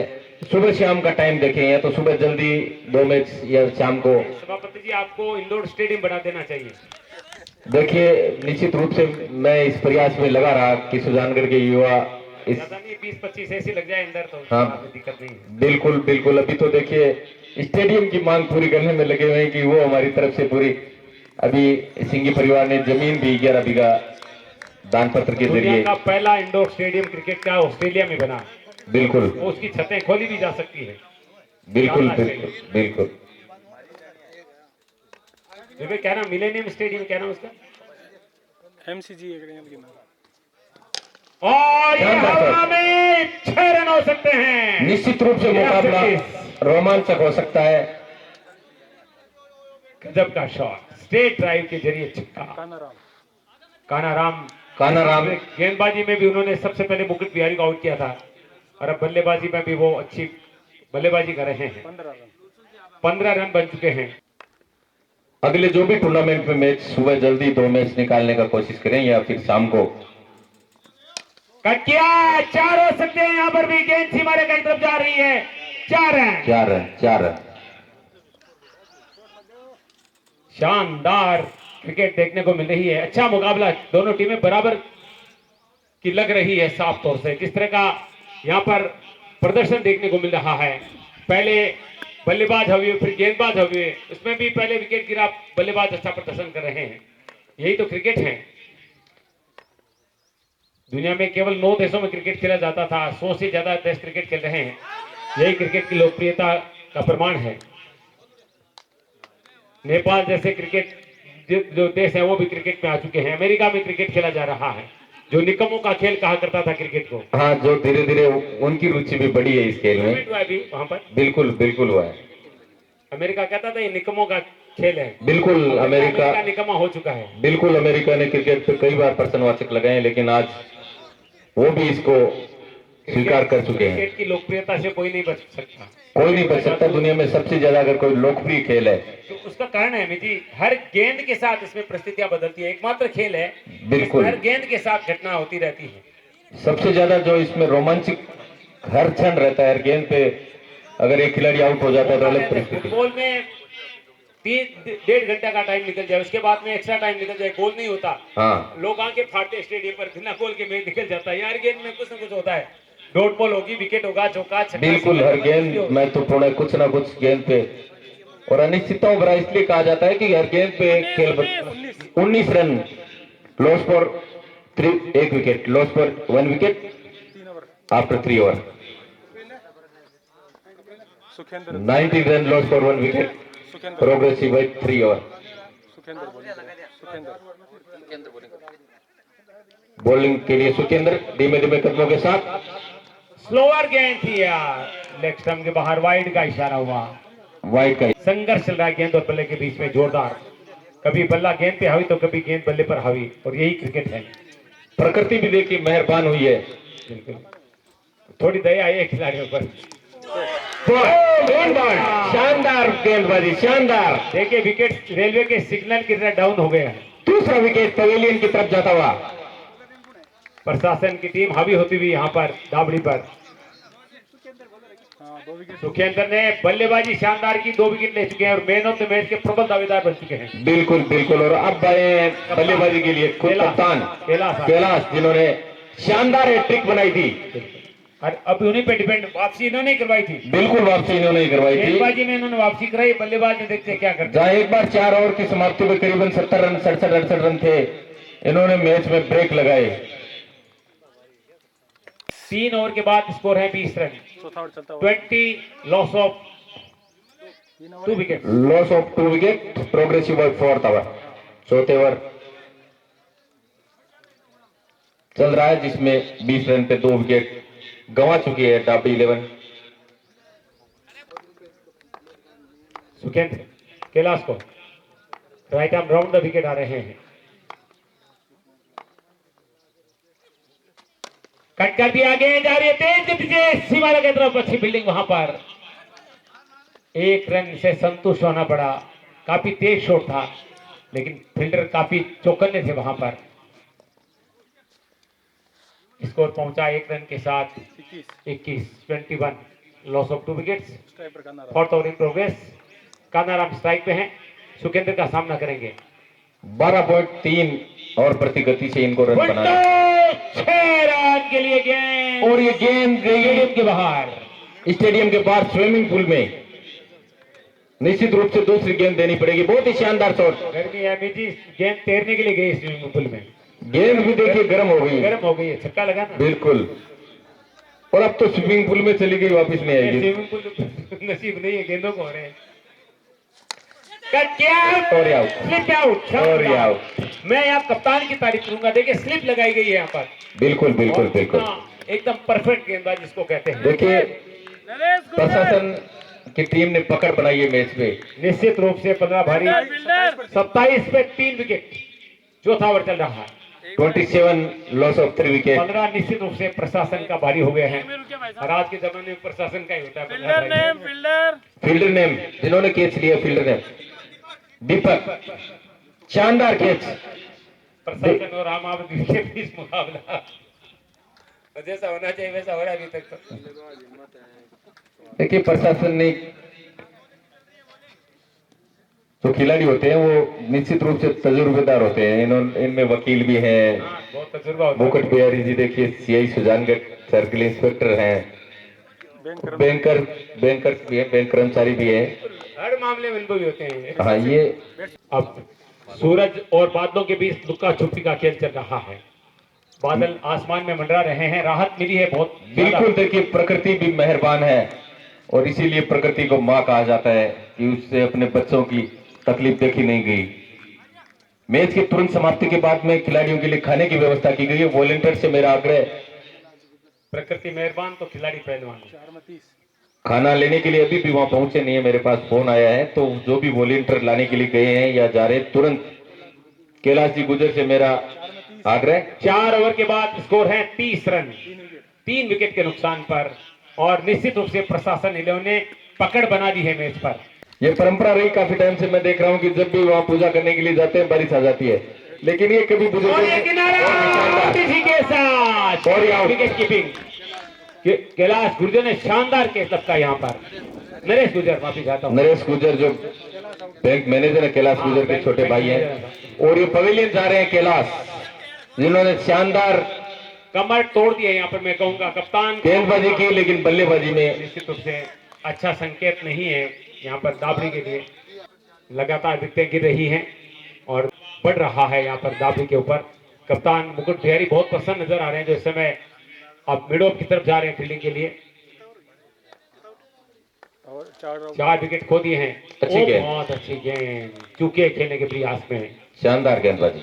सुबह शाम का टाइम देखें, या तो सुबह जल्दी 2 मैच या शाम को। सभापति जी, आपको इंडोर स्टेडियम बना देना चाहिए। देखिए, निश्चित रूप से मैं इस प्रयास में लगा रहा कि सुजानगढ़ के युवा इस 20-25 ऐसे लग जाए अंदर तो हाँ दिक्कत नहीं है। बिल्कुल बिल्कुल। अभी तो देखिए स्टेडियम की मांग पूरी करने में लगे हुए हैं कि वो हमारी तरफ से पूरी। अभी सिंघी परिवार ने जमीन भी 11 बीघा दान पत्र के दुनिया जरिए। का पहला इंडोर स्टेडियम क्रिकेट का ऑस्ट्रेलिया में बना। बिल्कुल, उसकी छतें खोली भी जा सकती है। बिल्कुल बिल्कुल बिल्कुल। जो भी क्या नाम, मिलेनियम स्टेडियम क्या नाम उसका? MCG और ये हवा में 6 रन हो सकते हैं। निश्चित रूप से मुकाबला रोमांचक हो सकता है। गजब का शॉट, स्ट्रेट ड्राइव के जरिए छक्का। कानाराम गेंदबाजी में भी उन्होंने सबसे पहले मुकुट बिहारी को आउट किया था, और अब बल्लेबाजी में भी वो अच्छी बल्लेबाजी कर रहे हैं। 15 रन बन चुके हैं। अगले जो भी टूर्नामेंट में मैच, सुबह जल्दी 2 मैच निकालने का कोशिश करें या फिर शाम को। कट किया, 4 हो सकते हैं। यहाँ पर भी गेंद सीमा रेखा की तरफ जा रही है। 4 रन। शानदार क्रिकेट देखने को मिल रही है। अच्छा मुकाबला, दोनों टीमें बराबर की लग रही है। साफ तौर से जिस तरह का यहाँ पर प्रदर्शन देखने को मिल रहा है, पहले बल्लेबाज हवे फिर गेंदबाज हवे, उसमें भी पहले विकेट गिरा, बल्लेबाज अच्छा प्रदर्शन कर रहे हैं। यही तो क्रिकेट है। दुनिया में केवल 9 देशों में क्रिकेट खेला जाता था, 100 से ज्यादा देश क्रिकेट खेल रहे हैं। यही क्रिकेट की लोकप्रियता का प्रमाण है। नेपाल जैसे क्रिकेट जो देश है वो भी क्रिकेट में आ चुके हैं। अमेरिका में क्रिकेट खेला जा रहा है, जो निकम्मों का खेल कहा करता था क्रिकेट को। हाँ, जो धीरे धीरे उनकी रुचि भी बढ़ी है इस खेल में। हुआ भी वहां पर बिल्कुल हुआ है। अमेरिका कहता था ये निकम्मों का खेल है। बिल्कुल, अमेरिका निकम्मा हो चुका है। बिल्कुल, अमेरिका ने क्रिकेट पे कई बार प्रश्नवाचक लगाए हैं, लेकिन आज वो भी इसको स्वीकार कर चुके हैं। क्रिकेट की लोकप्रियता से कोई नहीं बच सकता। कोई नहीं बच सकता। दुनिया में सबसे ज्यादा अगर कोई लोकप्रिय खेल है तो उसका कारण है अमित जी, हर गेंद के साथ इसमें परिस्थितियां बदलती है। एकमात्र खेल है बिल्कुल, हर गेंद के साथ घटना होती रहती है। सबसे ज्यादा जो इसमें रोमांचक हर क्षण रहता है। हर गेंद पे अगर एक खिलाड़ी आउट हो जाता है तो अलग परिस्थिति। फुटबॉल में 1.5 घंटा का टाइम निकल जाए, उसके बाद में एक्स्ट्रा टाइम निकल जाए, गोल नहीं होता। हाँ, लोग आंखें फाड़ते स्टेडियम पर, बिना गोल के मैच निकल जाता है। यार गेंद में कुछ ना कुछ होता है। डॉट बॉल होगी, विकेट होगा, चौका छक्का। बिल्कुल, हर गेंद महत्वपूर्ण है। कुछ ना कुछ गेंद पे और अनिश्चितताओं भरा इसलिए कहा जाता है कि हर गेंद पे खेल 19 run loss for 1 wicket, loss for 1 wicket after 3 over, 19 run loss for 1 wicket, progressive by 3 over. Bowling के लिए सुखेंद्र धीमे धीमे कदमों के साथ। स्लोअर गेंद थी यार, लेग स्टंप के बाहर, वाइड का इशारा हुआ। वाइड का संघर्ष चल रहा है गेंद और बल्ले के बीच में जोरदार। कभी बल्ला गेंद पे हावी तो कभी गेंद बल्ले पर हावी, और यही क्रिकेट है। प्रकृति भी देखिए मेहरबान हुई है। बिल्कुल, थोड़ी दया आई है खिलाड़ियों पर। शानदार गेंदबाजी, शानदार। देखिए विकेट रेलवे के सिग्नल की तरह डाउन हो गया है। दूसरा विकेट पवेलियन की तरफ जाता हुआ। प्रशासन की टीम हावी होती हुई यहाँ पर दाबड़ी पर। सुखेंद्र ने बल्लेबाजी शानदार की, 2 विकेट ले चुके हैं और मैन ऑफ द मैच के प्रबल दावेदार बन चुके हैं। बिल्कुल बिल्कुल। और अब आए बल्लेबाजी के लिए खुद कप्तान कैलाश, जिन्होंने शानदार हैट्रिक बनाई थी। और अब उन्हीं पे डिपेंड, वापसी इन्होंने करवाई थी। बिल्कुल, वापसी इन्होंने करवाई थी। गेंदबाजी में इन्होंने वापसी कराई, बल्लेबाज में देखते क्या करते। जहां एक बार 4 ओवर की समाप्ति में करीबन 70 रन 67 68 रन थे, इन्होंने मैच में ब्रेक लगाए। 3 ओवर के बाद स्कोर है 20 run, 20 loss of 2 wicket. Loss of 2 wicket, progressive by 4th over, चौथे ओवर चल रहा है जिसमें 20 रन पे 2 विकेट गंवा चुकी है डाबी 11। सुखेंद्र कैलाश को right arm round the wicket आ रहे हैं, कट कर दिया, आगे जा रही है तेज गति सीमा की तरफ, अच्छी फील्डिंग वहां पर, 1 रन से संतुष्ट होना पड़ा। काफी तेज शॉट था लेकिन फील्डर काफी चौकन्ने थे वहां पर। स्कोर पहुंचा 1 रन के साथ 21 loss of 2 wickets. 4th over in progress, Kanaram strike पे हैं, सुखेंद्र का सामना करेंगे। 12.3 और प्रति गति से इनको रन बनाना, 6 रन के लिए गेंद, और ये गेंद स्टेडियम के बाहर, स्टेडियम के बाहर स्विमिंग पूल में निश्चित रूप से दूसरी गेंद देनी पड़ेगी। बहुत ही शानदार शॉट, गर्मी है अमित जी, गेंद तैरने के लिए गई स्विमिंग पूल में, गेंद भी देखिए गर्म हो गई है, गर्म हो गई है, छक्का लगा ना, बिल्कुल, और अब तो स्विमिंग पूल में चली गई, वापस नहीं आएगी। स्विमिंग पूल नसीब नहीं है, गेंदों को हो रहे हैं। कट किया, और आउट, स्लिप आउट, और आउट। मैं यहाँ कप्तान की तारीफ करूंगा, देखिए स्लिप लगाई गई है यहाँ पर, बिल्कुल बिल्कुल और बिल्कुल, कितना एकदम परफेक्ट गेंदबाज जिसको कहते हैं। देखिए प्रशासन की टीम ने पकड़ बनाई है मैच पे, निश्चित रूप से 15 भारी, 27 पे 3 विकेट, चौथा ओवर चल रहा है, 27 लॉस ऑफ 3 विकेट। 15 निश्चित रूप से प्रशासन का भारी हो गया है, और आज के जमाने में प्रशासन का ही होता है। फील्डर नेम जिन्होंने कैच लिया, फील्डर नेम दीपक, शानदार कैच। प्रशासन और आम आदमी के बीच मुकाबला जैसा होना चाहिए वैसा हो रहा है अभी तक तो। देखिए प्रशासन ने, जो खिलाड़ी होते हैं वो निश्चित रूप से तजुर्बेदार होते हैं, इनमें वकील भी हैं, बहुत तजुर्बा होता है। मुकुट बिहारी जी देखिए सीआई सुजानगढ़ सर्किल इंस्पेक्टर हैं, बैंकर भी है, बैंक कर्मचारी भी है, हर मामले में अनुभवी होते हैं। हाँ ये अब सूरज और बादलों के बीच लुक्का छुपी का खेल चल रहा है, बादल आसमान में मंडरा रहे हैं, राहत मिली है बहुत। बिल्कुल, देखिए प्रकृति भी मेहरबान है और इसीलिए प्रकृति को माँ कहा जाता है कि उससे अपने बच्चों की तकलीफ देखी नहीं गई। मैच के तुरंत समाप्ति के बाद में खिलाड़ियों के लिए खाने की व्यवस्था की गई है। वॉलंटियर से मेरा आग्रह, प्रकृति मेहरबान तो खिलाड़ी पहलवान। खाना लेने के लिए अभी भी वहां पहुंचे नहीं है, मेरे पास फोन आया है, तो जो भी वॉलंटियर लाने के लिए गए हैं या जा रहे हैं, तुरंत कैलाश जी गुजर से मेरा आग्रह। 4 ओवर के बाद स्कोर है 30 रन, 3 विकेट के नुकसान पर, और निश्चित रूप से प्रशासन ने पकड़ बना दी है मैच पर। ये परंपरा रही काफी टाइम से, मैं देख रहा हूँ कि जब भी वहां पूजा करने के लिए जाते हैं बारिश आ जाती है, लेकिन ये कभी और ये किनारा तिथि के साथ और ये विकेट कीपिंग, कैलाश गुर्जर ने शानदार कैच लपका यहाँ पर। नरेश गुर्जर, माफी चाहता हूँ, नरेश गुर्जर जो बैंक मैनेजर है, कैलाश गुर्जर के छोटे भाई हैं, और ये पवेलियन जा रहे हैं कैलाश, जिन्होंने शानदार कमर तोड़ दिया यहाँ पर। मैं कहूंगा कप्तान गेंदबाजी की, लेकिन बल्लेबाजी में निश्चित रूप से अच्छा संकेत नहीं है यहाँ पर दाबड़ी के लिए। लगातार विकेटें गिर रही हैं और बढ़ रहा है यहाँ पर दाबड़ी के ऊपर। कप्तान मुकुट बिहारी बहुत प्रसन्न नजर आ रहे हैं, जो इस समय अब मिड ऑफ की तरफ जा रहे हैं फील्डिंग के लिए। 4 विकेट खो दिए हैं। अच्छी गेंद, बहुत अच्छी गेंद, चूके खेलने के प्रयास में, शानदार गेंदबाजी।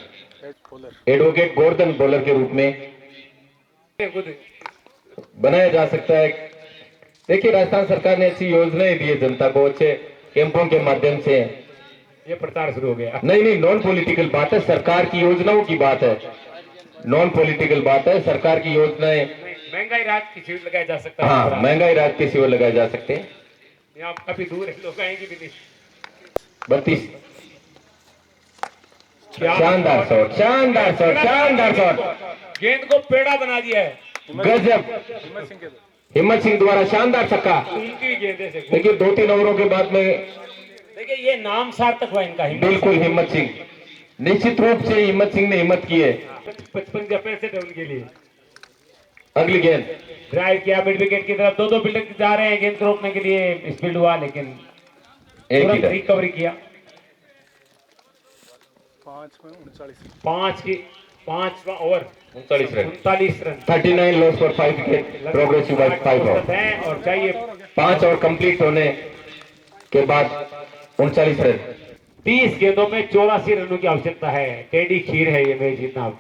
एडवोकेट गोवर्धन बॉलर के रूप में बनाया जा सकता है। देखिए राजस्थान सरकार ने अच्छी योजनाएं दी है जनता को, अच्छे कैंपों के माध्यम से। ये प्रचार शुरू हो गया। नहीं, नॉन पॉलिटिकल बात है, सरकार की योजनाओं की बात है, नॉन पॉलिटिकल बात है, सरकार की योजनाएं। महंगाई रात की शिविर लगाया जा सकता है। हाँ, महंगाई रात के शिविर लगाए जा सकते हैं। यहाँ काफी दूर है, लोग आएंगे भी नहीं। 32 शानदार शॉट, शानदार शॉट, शानदार शॉट, गेंद को पेड़ा बना दिया है। गजब, हिम्मत सिंह द्वारा शानदार छक्का। उनकी गेंद से देखिए 2-3 ओवरों के बाद में, देखिए ये नाम सार्थक हुआ इनका। बिल्कुल हिम्मत सिंह, निश्चित रूप से हिम्मत सिंह ने हिम्मत की है। 55 का पैंसठ है उनके लिए। अगली गेंद ड्राइव किया मिड विकेट की तरफ, दो फील्डर जा रहे हैं गेंद को रोकने के लिए, स्पीड हुआ लेकिन एक ही रिकवरी किया। 5 की पांचवा over 39 run 39 run 39 loss for 5 wicket progressive by 5 औसत है और चाहिए 5 ओवर कंप्लीट होने के बाद 39 रन 30 गेंदों में 84 रनों की आवश्यकता है। टेढ़ी खीर है ये मैच जीतना।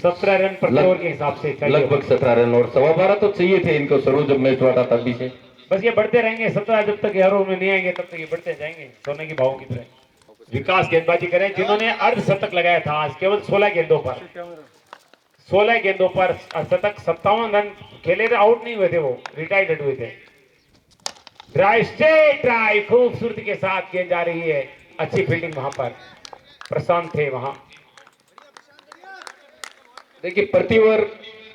17 रन प्रति ओवर के हिसाब से चाहिए। लगभग 17 रन और 12.25 तो चाहिए थे इनको शुरू जब मैच हुआ था तभी से। बस ये बढ़ते रहेंगे 17 जब तक यारों में नहीं आएंगे तब तक ये बढ़ते जाएंगे सोने की भाव की तरह। विकास गेंदबाजी करें जिन्होंने अर्धशतक लगाया था आज केवल 16 गेंदों पर 16 गेंदों पर अर्धशतक 57 रन खेले थे। आउट नहीं हुए थे, वो रिटायर्ड हुए थे। ड्राइव स्ट्रेट ड्राइव खूबसूरती के साथ गेंद जा रही है। अच्छी फील्डिंग वहां पर प्रशांत थे वहां। देखिए प्रति ओवर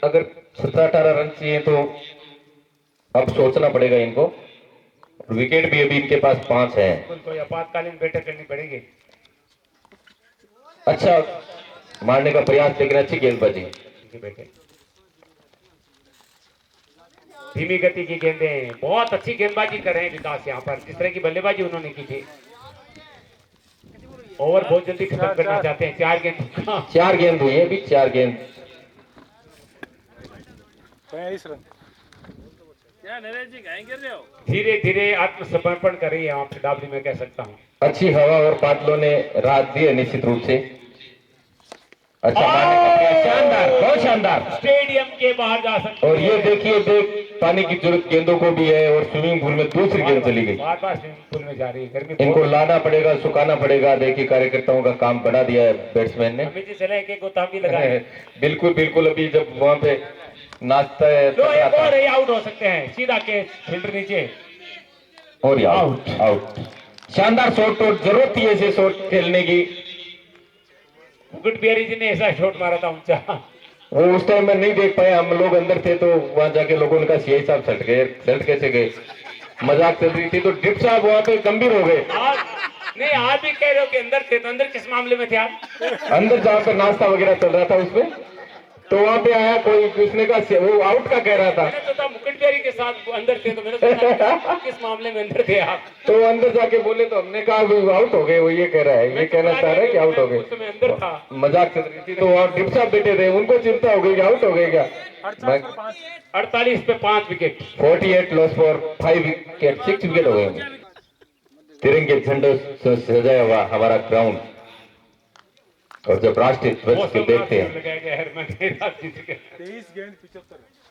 अगर 17-18 रन चाहिए तो अब सोचना पड़ेगा इनको। विकेट भी अभी इनके पास 5 है। कोई आपातकालीन बैठक करनी पड़ेगी। अच्छा मारने का प्रयास लेकिन अच्छी गेंदबाजी। बेटे धीमी गति की गेंदें बहुत अच्छी गेंदबाजी कर रहे हैं विकास यहाँ पर। जिस तरह की बल्लेबाजी उन्होंने की थी। ओवर बहुत जल्दी खत्म करना चाहते हैं। 4 गेंद 4 गेंद हुई है अभी 4 गेंद 42 रन। धीरे धीरे आत्मसमर्पण कर रही है वहां पे दाबरी में कह सकता हूँ। अच्छी हवा और बादलों ने राहत दी है निश्चित रूप से। अच्छा मारने का प्रयास शानदार बहुत शानदार। स्टेडियम के बाहर जा सकते और ये देखिए देख पानी की जरूरत गेंदों को भी है और स्विमिंग पूल में दूसरी गेंद चली गई। बार बार स्विमिंग पूल में जा रही है। गर्मी इनको लाना पड़ेगा सुखाना पड़ेगा। देखिए कार्यकर्ताओं का काम बढ़ा दिया है बैट्समैन ने। अमित जी चले एक गोताम भी लगाए। बिल्कुल बिल्कुल अभी जब वहां पे नाचता है एक और आउट हो सकते हैं। सीधा के फील्डर नीचे और आउट आउट। शानदार शॉट तो जरूरत थी ऐसे शॉट खेलने की। मुकुट बिहारी जी ने ऐसा शॉट मारा था ऊंचा। वो उस टाइम में नहीं देख पाए हम लोग अंदर थे तो वहां जाके लोगों ने कहा सीआई साहब सट गए। सट कैसे गए? मजाक चल रही थी तो डिप साहब वहां पे गंभीर हो गए। नहीं आज भी कह रहे हो कि अंदर थे तो अंदर किस मामले में थे आप? अंदर जहाँ पे नाश्ता वगैरह चल रहा था उसमें तो वहां पे आया कोई उसने कहा वो आउट का कह रहा था। मैंने सोचा मुकुट बिहारी के साथ अंदर थे तो मैंने सोचा किस मामले में अंदर थे आप? तो अंदर जाके बोले तो हमने कहा वो आउट हो गए। वो ये कह रहा है ये कहना चाह रहा है कि आउट हो गए। उस समय अंदर था। मजाक चल रही थी तो वहाँ डिप साहब बैठे थे उनको चिंता हो गई कि आउट हो गए क्या। 48 पे 5 wicket 48 loss for 5 wicket 6 wicket हो गए। तिरंगे झंडों से सजाया हुआ हमारा ग्राउंड और जब राष्ट्रीय ध्वज को देखते हैं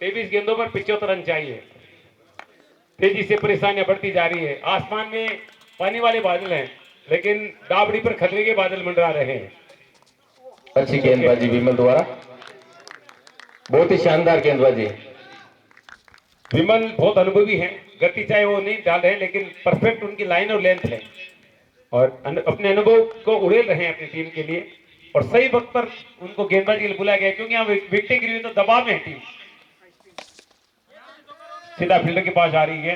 23 गेंदों पर 75 रन चाहिए। तेजी से परेशानियां बढ़ती जा रही है। आसमान में पानी वाले बादल हैं लेकिन दाबड़ी पर खतरे के बादल मंडरा रहे हैं। अच्छी गेंदबाजी विमल द्वारा बहुत ही शानदार गेंदबाजी। विमल बहुत अनुभवी हैं। गति चाहे वो नहीं डाल रहे हैं लेकिन परफेक्ट उनकी लाइन और लेंथ है और अपने अनुभव को उड़ेल रहे हैं अपनी टीम के लिए। और सही वक्त पर उनको गेंदबाजी के लिए बुलाया गया क्योंकि यहाँ विकेटें गिरी हुई तो दबाव में है टीम। सीधा फील्डर के पास आ रही है।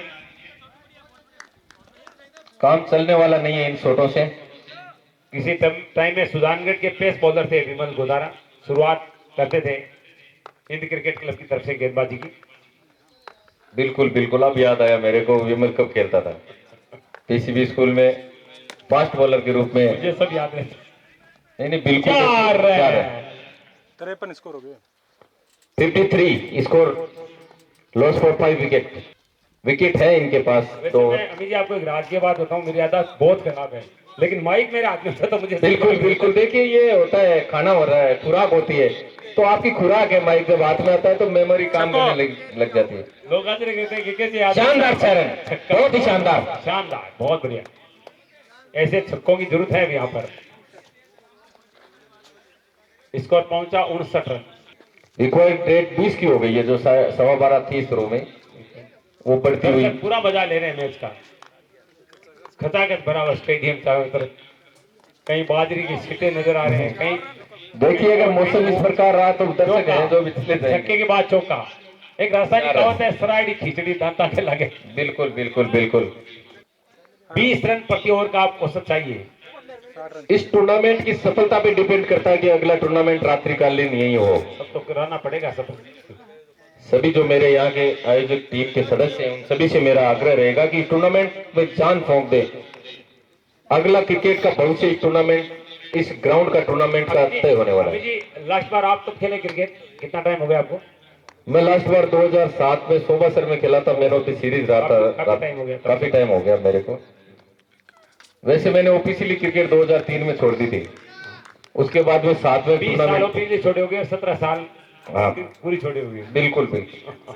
काम चलने वाला नहीं है इन शॉटों से। किसी टाइम में सुजानगढ़ के पेस बॉलर थे विमल गोदारा। शुरुआत करते थे हिंद क्रिकेट क्लब की तरफ से गेंदबाजी की। बिल्कुल बिल्कुल अब याद आया मेरे को विमल कब खेलता था पीसीबी स्कूल में फास्ट बॉलर के रूप में। मुझे सब याद है। नहीं बिल्कुल 53 स्कोर हो गया। 53 स्कोर लॉस फॉर 5 विकेट है इनके पास। तो अभी जी आपको एक राज की बात बताऊं मेरी यादाश्त बहुत खराब है लेकिन माइक मेरे हाथ में था तो मुझे बिल्कुल बिल्कुल देखिए ये होता है खाना हो रहा है खुराक होती है तो आपकी खुराक है। माइक जब हाथ में आता है तो मेमोरी काम करने लग जाती है। लोग आते कहते हैं कि कैसे याद। शानदार चरण बहुत ही शानदार शानदार बहुत बढ़िया। ऐसे छक्कों की जरूरत है यहाँ पर। स्कोर पहुंचा 59 रन। रिक्वायर्ड रेट 20 की हो गई है जो 12.15 थी शुरू में वो बढ़ती हुई। पूरा मजा ले रहे हैं मैच का। खचाखच भरा हुआ स्टेडियम चारों तरफ। कहीं बाजरी की छींटे नजर आ रहे हैं कहीं। देखिए अगर मौसम इस प्रकार रहा तो दर्शक हैं जो विचलित हैं। छक्के के बाद चौका। एक रासायनिक कहावत है सरायडी खिचड़ी दांता के लगे। बिल्कुल बिल्कुल बिल्कुल 20 रन प्रति ओवर का आपको औसत चाहिए। इस टूर्नामेंट की सफलता पे डिपेंड करता है कि अगला टूर्नामेंट रात्रिकालीन यही हो। सब तो कराना पड़ेगा सब। सभी जो मेरे यहाँ के आयोजक टीम के सदस्य हैं उन सभी से मेरा आग्रह रहेगा कि टूर्नामेंट में जान फूंक दे। अगला क्रिकेट का भविष्य इस टूर्नामेंट इस ग्राउंड का टूर्नामेंट का तय होने वाला है। जी लास्ट बार आप कब खेले क्रिकेट, कितना टाइम हो गया आपको? मैं लास्ट बार 2007 में सोबासर में खेला था, मैन ऑफ द सीरीज रहा था। काफी टाइम हो गया। काफी टाइम हो गया मेरे को। वैसे मैंने ऑफिशियली क्रिकेट 2003 में छोड़ दी थी, उसके बाद में 7 में 20 साल ऑफिशियली छोड़े हो गए, 17 साल हाँ पूरी छोड़े हुए। बिल्कुल बिल्कुल।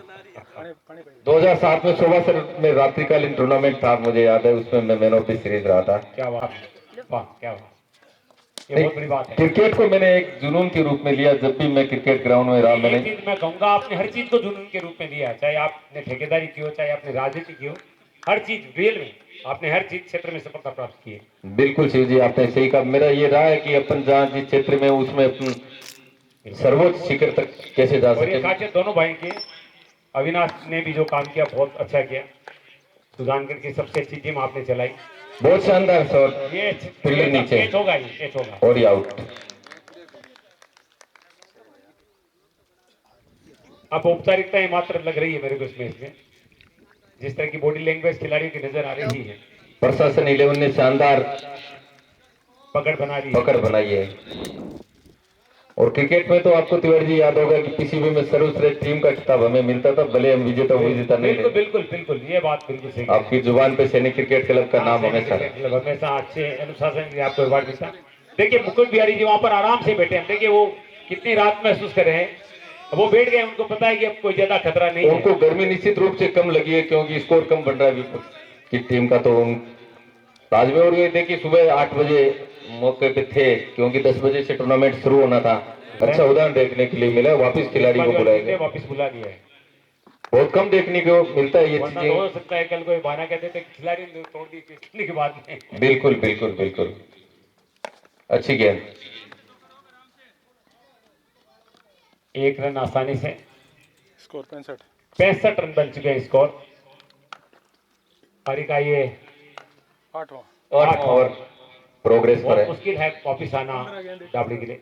2007 में सोबासर में रात्रिकालीन टूर्नामेंट था, मुझे याद है, उसमें मैं मैन ऑफ द सीरीज रहा था। क्या बात, वाह क्या बात, ये बहुत बड़ी बात है। क्रिकेट को मैंने एक जुनून के रूप में लिया। जब भी मैं क्रिकेट ग्राउंड में रहा, ये मैंने चीज मैं कहूंगा आपने हर चीज को जुनून के रूप में लिया, चाहे आपने ठेकेदारी की हो, चाहे आपने राजनीति की हो, हर चीज रियल में आपने हर चीज क्षेत्र में सफलता प्राप्त की है। बिल्कुल शिव जी, आपने सही कहा। मेरा ये रहा है कि अपन जहाँ जिस क्षेत्र में उसमें अपन सर्वोच्च शिखर तक कैसे जा और ये सके। खासियत दोनों भाई की। अविनाश ने भी जो काम किया बहुत अच्छा किया। सुजानगढ़ की सबसे अच्छी टीम आपने चलाई, बहुत शानदार शॉट, ये फील्ड नीचे कैच होगा, ये कैच होगा और ये आउट। अब औपचारिकताएं मात्र लग रही है मेरे को इस मैच में, जिस तरह की बॉडी लैंग्वेज खिलाड़ियों की नजर आ रही है। प्रशासन 11 ने शानदार पकड़ बना ली पकड़ बनाई है। और क्रिकेट में तो आपको तिवारी जी याद होगा कि पीसीबी में सर्वश्रेष्ठ टीम का खिताब हमें मिलता था, भले हम विजेता विजेता नहीं बिल्कुल थे। बिल्कुल बिल्कुल, ये बात बिल्कुल सही। आपकी जुबान पे सैनिक क्रिकेट क्लब का नाम हमेशा है। मतलब हमेशा अच्छे अनुशासन के आपको अवार्ड मिलता। देखिए मुकुंद बिहारी जी वहां पर आराम से बैठे हैं, देखिए वो कितनी रात महसूस कर रहे हैं। वो बैठ गए, उनको पता है कि अब कोई ज्यादा खतरा नहीं है। उनको गर्मी निश्चित रूप से कम लगी है, क्योंकि स्कोर कम बन रहा है विपक्ष की टीम का। तो आज में और ये देखिए सुबह 8 बजे मौके पे थे, क्योंकि 10 बजे से टूर्नामेंट शुरू होना था। अच्छा उदाहरण देखने के लिए मिला, वापस खिलाड़ी को बुलाया गया। वापस बुला दिया है, बहुत कम देखने को मिलता है ये वरना चीजें। हो सकता है कल कोई बहाना कहते थे खिलाड़ी ने तोड़ दी पिछले के बाद में। बिल्कुल बिल्कुल बिल्कुल, अच्छी गेंद। एक रन आसानी से, स्कोर 65 रन बन चुके हैं स्कोर। पारी का ये 8वां 8 ओवर प्रोग्रेस पर बहुत है। मुश्किल है वापिस आना डाबड़ी के लिए।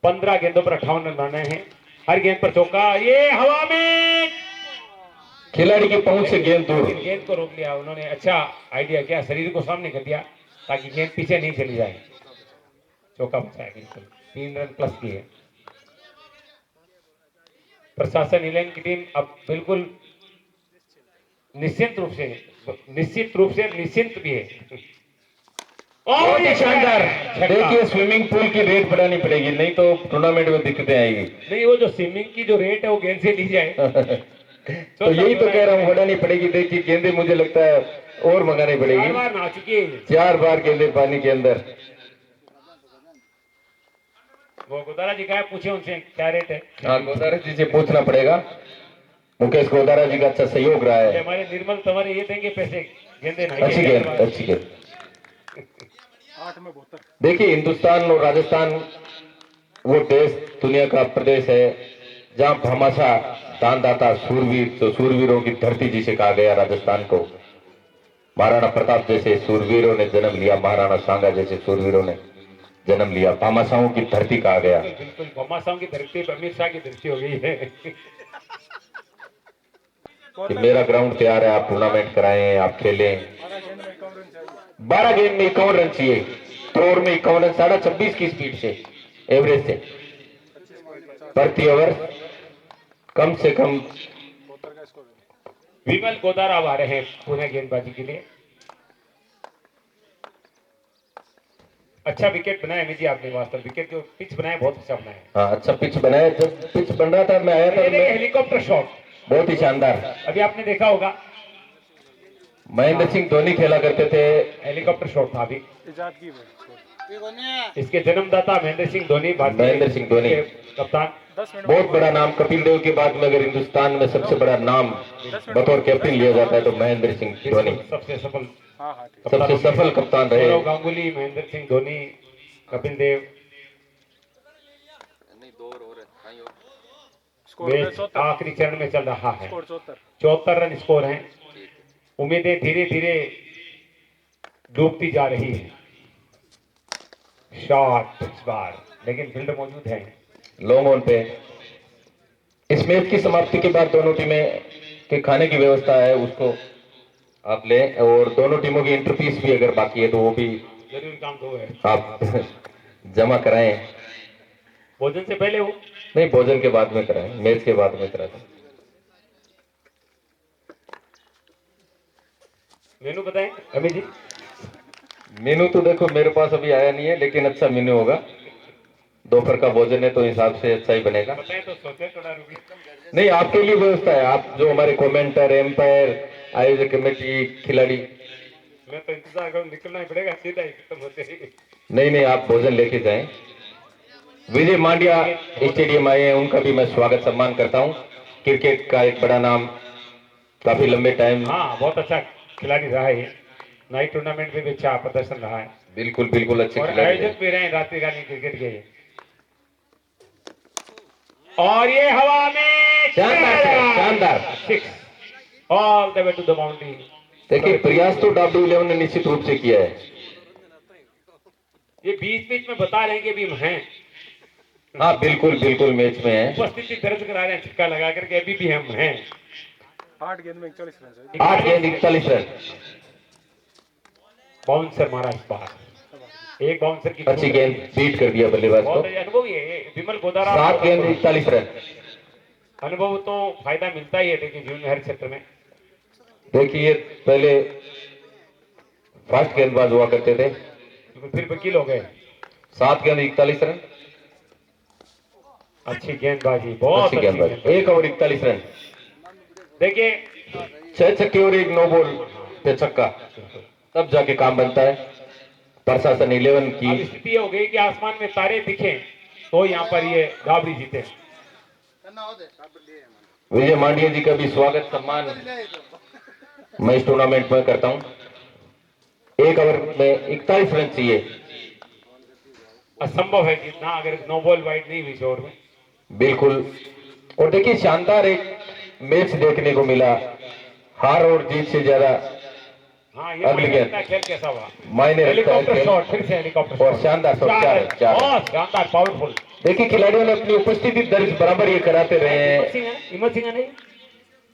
15 गेंदों पर 58 रन बनाने हैं, हर गेंद पर चौका। ये हवा में खिलाड़ी की पहुंच से गेंद दूर। गेंद को रोक लिया उन्होंने, अच्छा आइडिया किया, शरीर को सामने कर दिया ताकि गेंद पीछे नहीं चली जाए। चौका बचाया बिल्कुल, 3 रन प्लस किए। प्रशासन 11 की टीम अब बिल्कुल निश्चित रूप से निश्चिंत भी है। और ये शानदार। देखिए स्विमिंग पूल की रेट बढ़ानी पड़ेगी, नहीं तो टूर्नामेंट में दिक्कतें आएगी। नहीं, वो जो स्विमिंग की जो रेट है वो गेंद से ली जाए। तो यही तो कह रहा हूँ, बढ़ानी पड़ेगी। देखिए गेंदे मुझे लगता है और मंगानी 4 पड़ेगी। बार नहा चुकी है। 4 बार गेंदे पानी के अंदर। वो गोदारा जी का है, पूछे उनसे क्या रेट है। हाँ गोदारा जी से पूछना पड़ेगा। मुकेश गोदारा जी का अच्छा सहयोग रहा है। हमारे निर्मल तंवर ये देंगे पैसे गेंदे नहीं। अच्छी गेंद, अच्छी गेंद। देखिए हिंदुस्तान और राजस्थान वो देश, दुनिया का प्रदेश है जहाँ भामाशाह दानदाता सूरवीर, तो सूरवीरों की धरती जिसे कहा गया राजस्थान को। महाराणा प्रताप जैसे सूरवीरों ने जन्म लिया, महाराणा सांगा जैसे सूरवीरों ने जन्म लिया। भामाशाहों की धरती कहा गया। बिल्कुल भामाशाहों की धरती पर अमित शाह की धरती हो गई है। कि मेरा ग्राउंड तैयार है, आप टूर्नामेंट कराएं, आप खेलें। 12 गेंद में 51 रन चाहिए, 2 ओवर में 51 रन, 26.5 की स्पीड से, एवरेज से प्रति ओवर कम से कम। विमल गोदारा आ रहे हैं पुणे गेंदबाजी के लिए। अच्छा विकेट बनाया जी आपने, वास्तव विकेट जो पिच बनाया बहुत अच्छा बनाया। हाँ अच्छा पिच बनाया। जब पिच बन रहा था मैं आया था, हेलीकॉप्टर शॉट बहुत ही शानदार। अभी आपने देखा होगा, महेंद्र सिंह धोनी खेला करते थे। हेलीकॉप्टर शॉट था अभी। इसके जन्मदाता महेंद्र सिंह धोनी, महेंद्र सिंह धोनी कप्तान। बहुत बड़ा नाम। कपिल देव के बाद में अगर हिंदुस्तान में सबसे बड़ा नाम बतौर कैप्टन लिया जाता है तो महेंद्र सिंह धोनी सबसे सफल कप्तान रहे। गौरव गांगुली, महेंद्र सिंह धोनी, कपिल देव। आखिरी चरण में चल रहा है, 74 रन स्कोर है। उम्मीदें धीरे धीरे डूबती जा रही है। शॉट इस बार, लेकिन फील्ड मौजूद है लॉन्ग ऑन पे। इस मैच की समाप्ति के बाद दोनों टीमें के खाने की व्यवस्था है, उसको आप लें। और दोनों टीमों की इंटरफीस भी अगर बाकी है तो वो भी जरूर काम दो है। आप जमा कराएं। भोजन से पहले हो? नहीं, भोजन के बाद में कराएं, मैच के बाद में कराएं। मेनू बताएं अमित जी। मेनू तो देखो मेरे पास अभी आया नहीं है, लेकिन अच्छा मेनू होगा। दोपहर का भोजन है तो हिसाब से अच्छा ही बनेगा। बताएं तो सोचे थोड़ा रुकिए। नहीं, आपके लिए व्यवस्था है। आप जो हमारे कमेंटर, एम्पायर, आयोजक कमेटी, खिलाड़ी। मैं तो इंतजार करूं, निकलना ही पड़ेगा, सीधा ही खत्म होते ही। नहीं, आप भोजन लेके जाएं। विजय मांडिया स्टेडियम आए हैं, उनका भी मैं स्वागत सम्मान करता हूं। क्रिकेट का एक बड़ा नाम, काफी लंबे टाइम। हाँ, बहुत अच्छा खिलाड़ी रहा है। नाइट टूर्नामेंट में भी अच्छा प्रदर्शन रहा है। बिल्कुल बिल्कुल अच्छे और खिलाड़ी हैं। आयोजक भी रहे रात्रिकालीन क्रिकेट के। और ये हवा में शानदार। 6 all the way to the boundary. देखिए, प्रयास तो W11 ने निश्चित रूप से किया है। ये बीच में बता रहे हैं कि भी हम हैं। हाँ, बिल्कुल बिल्कुल मैच में है। उपस्थिति दर्ज करा रहे हैं छक्का लगा करके, अभी भी हम हैं। 8 गेंद में 41 रन। 8 गेंद 41 रन। बाउंसर मारा इस बार, एक बाउंसर की अच्छी गेंद बीट कर दिया बल्लेबाज को। बहुत अनुभवी है विमल गोदारा। 7 गेंद 41 रन। अनुभव तो फायदा मिलता ही है देखिए जीवन में, हर क्षेत्र में। देखिए, पहले फास्ट गेंदबाज हुआ करते थे, फिर वकील हो गए। 7 गेंद 41 रन। अच्छी गेंदबाजी, बहुत अच्छी गेंदबाजी। 1 ओवर 41 रन। देखिए 6 छक्के और 1 नो बॉल पे छक्का, तब जाके काम बनता है। प्रशासन 11 अब की स्थिति हो गई कि आसमान में तारे दिखे तो यहाँ पर ये गाबड़ी जीते। विजय मांडिया जी का भी स्वागत सम्मान मैं इस टूर्नामेंट में करता हूं। 1 ओवर में 41 रन चाहिए। असंभव है जितना, अगर नो बॉल वाइड नहीं हुई ओवर में। बिल्कुल। और देखिए, शानदार एक मैच देखने को मिला। हार और जीत से ज्यादा हाँ, ये अगली गेंद खेल कैसा हुआ। मायने रखता है हेलीकॉप्टर खेल। शॉट, फिर से हेलीकॉप्टर और शानदार शॉट, 4 रन। बहुत शानदार, पावरफुल। देखिए, खिलाड़ियों ने अपनी उपस्थिति दर्ज बराबर ये कराते रहे हैं। हिम्मत सिंह नहीं,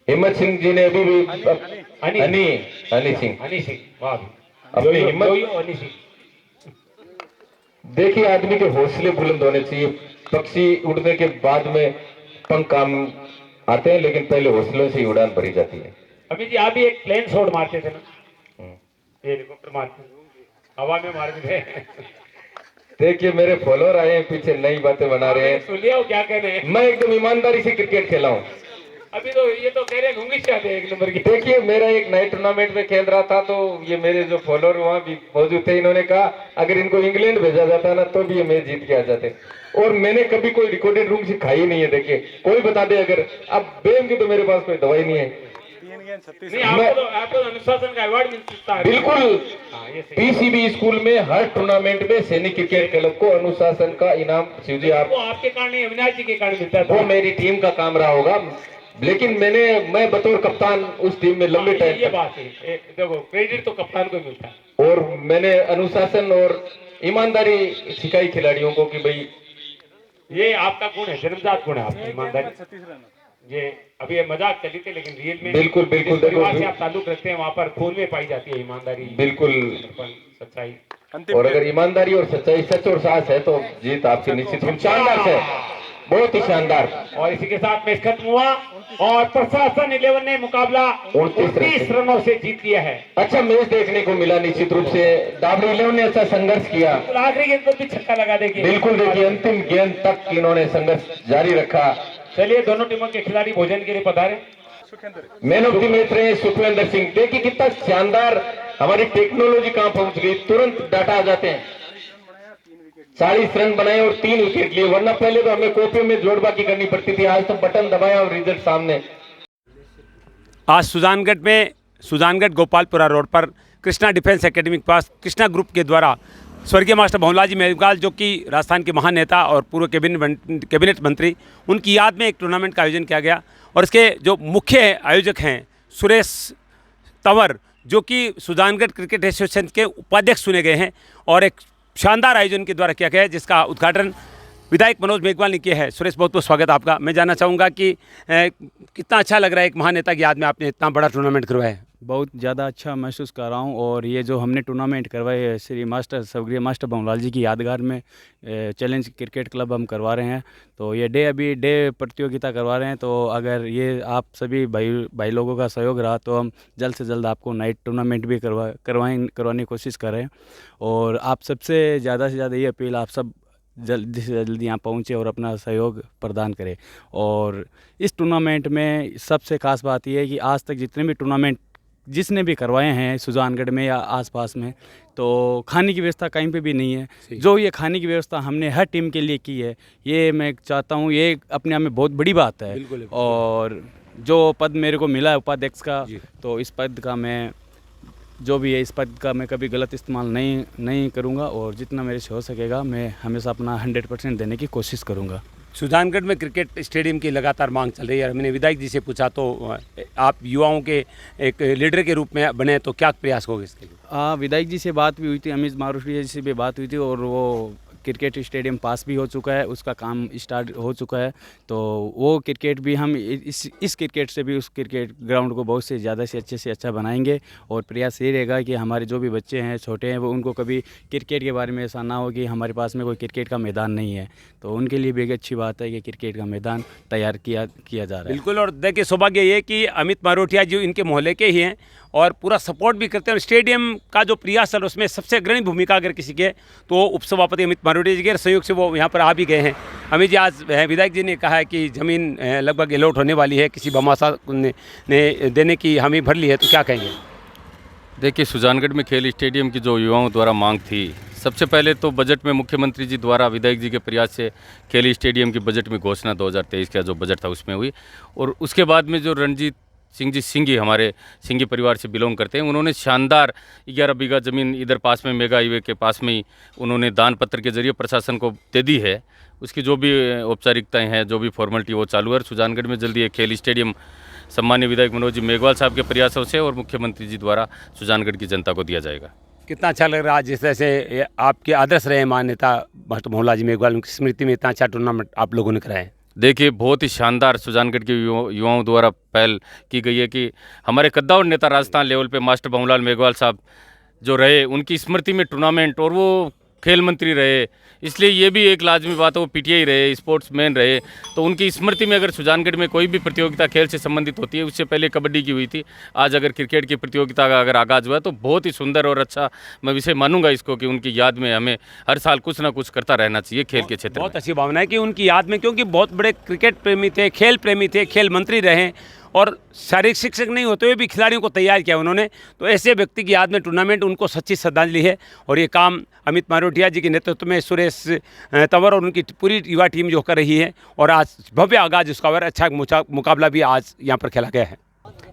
हिम्मत सिंह जी ने अभी भी हनी सिंह हनी सिंह, वाह भी। अपनी हिम्मत। हनी सिंह। देखिए, आदमी के हौसले बुलंद होने चाहिए। पक्षी उड़ने के बाद में पंख काम आते हैं, लेकिन पहले हौसलों से ही उड़ान भरी जाती है। अभी जी आप भी एक प्लेन शॉट मारते थे ना, हेलीकॉप्टर मारते, हवा में मार थे। देखिए, मेरे फॉलोअर आए हैं पीछे, नई बातें बना रहे हैं। सुन लिया क्या कह रहे हैं। मैं एकदम ईमानदारी से क्रिकेट खेला हूँ। अभी तो ये तो कह रहे हैं घूंगी चाहते हैं 1 नंबर की। देखिए, मेरा एक नाइट टूर्नामेंट में खेल रहा था, तो ये मेरे जो फॉलोअर वहां भी मौजूद थे, इन्होंने कहा अगर इनको इंग्लैंड भेजा जाता ना तो भी ये मैच जीत के आ जाते। और मैंने कभी कोई रिकॉर्डेड रूम से खाई नहीं है। देखिए, कोई बता दे अगर, अब बेम की तो मेरे पास कोई दवाई नहीं है। 3 गेंद 36 नहीं, आपको तो अनुशासन का अवार्ड मिल सकता है। बिल्कुल। हाँ, ये सही। पीसीबी स्कूल में हर टूर्नामेंट में सैनिक क्रिकेट क्लब को अनुशासन का इनाम शिवजी आप वो आपके कारण नहीं, अविनाश जी के कारण मिलता वो था। मेरी टीम का काम रहा होगा, लेकिन मैं बतौर कप्तान उस टीम में लंबे टाइम ये बात है। देखो, क्रेडिट तो कप्तान को मिलता है। और मैंने अनुशासन और ईमानदारी सिखाई खिलाड़ियों को कि भाई ये आपका गुण है, जन्मजात गुण है आपकी ईमानदारी। 36 रन। ये अभी ये मजाक चली थी, लेकिन रियल में बिल्कुल, बिल्कुल, जिस परिवार देखो, से आप ताल्लुक रखते हैं वहाँ पर खून में पाई जाती है ईमानदारी, बिल्कुल। सच्चाई। और अगर ईमानदारी और सच्चाई, सच और साहस है तो जीत आपकी निश्चित रूप से। शानदार है, बहुत ही शानदार। और इसी के साथ मैच खत्म हुआ और प्रशासन 11 ने मुकाबला 29 रनों से जीत लिया है। अच्छा मैच देखने को मिला निश्चित रूप से। डाबरी 11 ने अच्छा संघर्ष किया। आखिरी गेंद पर भी छक्का लगा देखिए। बिल्कुल, देखिए अंतिम गेंद तक इन्होंने संघर्ष जारी रखा। चलिए, दोनों टीमों के खिलाड़ी भोजन के लिए पधारे। मैन ऑफ द मैच रहे सुखविंदर सिंह। देखिए कितना शानदार हमारी टेक्नोलॉजी कहां पहुंच गई, तुरंत डाटा आ जाते हैं। 40 रन बनाए और 3 विकेट लिए, वरना पहले तो हमें कॉपी में जोड़बाकी करनी पड़ती थी, आज तो बटन दबाया और रिजल्ट सामने। आज सुजानगढ़ गोपालपुरा रोड पर कृष्णा डिफेंस एकेडमी के पास कृष्णा ग्रुप के द्वारा स्वर्गीय मास्टर भंवरलाल जी मेघवाल, जो कि राजस्थान के महान नेता और पूर्व कैबिनेट मंत्री, उनकी याद में एक टूर्नामेंट का आयोजन किया गया। और इसके जो मुख्य आयोजक हैं सुरेश तंवर, जो कि सुजानगढ़ क्रिकेट एसोसिएशन के उपाध्यक्ष चुने गए हैं, और एक शानदार आयोजन के द्वारा किया गया है, जिसका उद्घाटन विधायक मनोज मेघवाल ने किया है। सुरेश, बहुत बहुत स्वागत आपका। मैं जानना चाहूँगा कि कितना अच्छा लग रहा है एक महान नेता की याद में आपने इतना बड़ा टूर्नामेंट करवाया है। बहुत ज़्यादा अच्छा महसूस कर रहा हूँ। और ये जो हमने टूर्नामेंट करवाए है श्री मास्टर स्वर्गीय मास्टर भंवरलाल जी की यादगार में चैलेंज क्रिकेट क्लब हम करवा रहे हैं। तो ये डे प्रतियोगिता करवा रहे हैं। तो अगर ये आप सभी भाई लोगों का सहयोग रहा तो हम जल्द से जल्द आपको नाइट टूर्नामेंट भी करवाने की कोशिश कर रहे हैं। और आप सबसे ज़्यादा से ज़्यादा ये अपील, आप सब जल्दी से जल्दी यहाँ पहुँचे और अपना सहयोग प्रदान करें। और इस टूर्नामेंट में सबसे खास बात यह है कि आज तक जितने भी टूर्नामेंट जिसने भी करवाए हैं सुजानगढ़ में या आसपास में, तो खाने की व्यवस्था कहीं पे भी नहीं है। जो ये खाने की व्यवस्था हमने हर टीम के लिए की है, ये मैं चाहता हूँ, ये अपने आप में बहुत बड़ी बात है। और जो पद मेरे को मिला है उपाध्यक्ष का, तो इस पद का मैं जो भी है इस पद का मैं कभी गलत इस्तेमाल नहीं करूँगा। और जितना मेरे से हो सकेगा मैं हमेशा अपना 100% देने की कोशिश करूँगा। सुजानगढ़ में क्रिकेट स्टेडियम की लगातार मांग चल रही है। मैंने विधायक जी से पूछा तो आप युवाओं के एक लीडर के रूप में बने, तो क्या प्रयास होगा इसके लिए? विधायक जी से बात भी हुई थी, अमित मारूटिया जी से भी बात हुई थी, और वो क्रिकेट स्टेडियम पास भी हो चुका है, उसका काम स्टार्ट हो चुका है। तो वो क्रिकेट भी हम इस क्रिकेट से भी उस क्रिकेट ग्राउंड को बहुत से ज़्यादा से अच्छा बनाएंगे। और प्रयास ये रहेगा कि हमारे जो भी बच्चे हैं छोटे हैं, वो उनको कभी क्रिकेट के बारे में ऐसा ना हो कि हमारे पास में कोई क्रिकेट का मैदान नहीं है। तो उनके लिए भी एक अच्छी बात है कि क्रिकेट का मैदान तैयार किया जा रहा है। बिल्कुल। और देखिए सौभाग्य ये कि अमित मारोटिया जी इनके मोहल्ले के ही हैं और पूरा सपोर्ट भी करते हैं। स्टेडियम का जो प्रयास है उसमें सबसे अग्रणी भूमिका अगर किसी के तो उपसभापति अमित मारोटिया जी के सहयोग से वो यहाँ पर आ भी गए हैं। अमित जी, आज विधायक जी ने कहा है कि ज़मीन लगभग अलॉट होने वाली है, किसी बमासा ने देने की हामी भर ली है, तो क्या कहेंगे? देखिए, सुजानगढ़ में खेल स्टेडियम की जो युवाओं द्वारा मांग थी, सबसे पहले तो बजट में मुख्यमंत्री जी द्वारा विधायक जी के प्रयास से खेल स्टेडियम की बजट में घोषणा 2023 का जो बजट था उसमें हुई। और उसके बाद में जो रणजीत सिंह जी सिंघी हमारे सिंघी परिवार से बिलोंग करते हैं, उन्होंने शानदार 11 बीघा ज़मीन इधर पास में मेगा हाईवे के पास में ही उन्होंने दान पत्र के जरिए प्रशासन को दे दी है। उसकी जो भी औपचारिकताएँ हैं, जो भी फॉर्मेलिटी वो चालू है। सुजानगढ़ में जल्दी एक खेल स्टेडियम सम्मानीय विधायक मनोज जी मेघवाल साहब के प्रयासों से और मुख्यमंत्री जी द्वारा सुजानगढ़ की जनता को दिया जाएगा। कितना अच्छा लग रहा है जिस तरह से आपके आदर्श रहे मान्यता मास्टर भंवरलाल जी मेघवाल, उनकी स्मृति में इतना अच्छा टूर्नामेंट आप लोगों ने कराया है। देखिए, बहुत ही शानदार सुजानगढ़ के युवाओं द्वारा पहल की गई है कि हमारे कद्दावर नेता राजस्थान लेवल पे मास्टर भंवरलाल मेघवाल साहब जो रहे, उनकी स्मृति में टूर्नामेंट, और वो खेल मंत्री रहे, इसलिए ये भी एक लाजमी बात है। वो पीटीआई रहे, स्पोर्ट्समैन रहे, तो उनकी स्मृति में अगर सुजानगढ़ में कोई भी प्रतियोगिता खेल से संबंधित होती है, उससे पहले कबड्डी की हुई थी, आज अगर क्रिकेट की प्रतियोगिता का अगर आगाज़ हुआ तो बहुत ही सुंदर और अच्छा मैं विषय मानूंगा इसको कि उनकी याद में हमें हर साल कुछ ना कुछ करता रहना चाहिए खेल के क्षेत्र में। बहुत अच्छी भावना है कि उनकी याद में, क्योंकि बहुत बड़े क्रिकेट प्रेमी थे, खेल प्रेमी थे, खेल मंत्री रहे और शारीरिक शिक्षक नहीं होते हुए भी खिलाड़ियों को तैयार किया उन्होंने। तो ऐसे व्यक्ति की याद में टूर्नामेंट उनको सच्ची श्रद्धांजलि है। और ये काम अमित मारोटिया जी के नेतृत्व में सुरेश तंवर और उनकी पूरी युवा टीम जो कर रही है, और आज भव्य आगाज उसका और अच्छा मुकाबला भी आज यहाँ पर खेला गया है।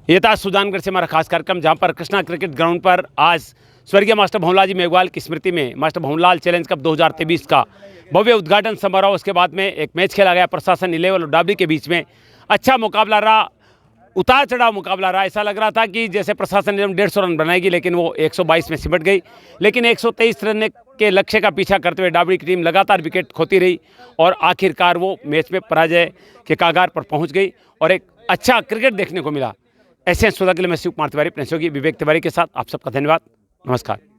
ये था सुजानगढ़ से हमारा खास कार्यक्रम, जहाँ पर कृष्णा क्रिकेट ग्राउंड पर आज स्वर्गीय मास्टर भंवरलाल जी मेघवाल की स्मृति में मास्टर भंवरलाल चैलेंज कप 2023 का भव्य उद्घाटन समारोह, उसके बाद में एक मैच खेला गया प्रशासन 11 और डाबरी के बीच में। अच्छा मुकाबला रहा, उतार चढ़ाव मुकाबला रहा। ऐसा लग रहा था कि जैसे प्रशासन ने 150 रन बनाएगी, लेकिन वो 122 में सिमट गई। लेकिन 123 रन के लक्ष्य का पीछा करते हुए डाबरी की टीम लगातार विकेट खोती रही और आखिरकार वो मैच में पराजय के कगार पर पहुंच गई और एक अच्छा क्रिकेट देखने को मिला। ऐसे सुधा के लिए मैं शिव कुमार तिवारी, अपने सहयोगी विवेक तिवारी के साथ आप सबका धन्यवाद। नमस्कार।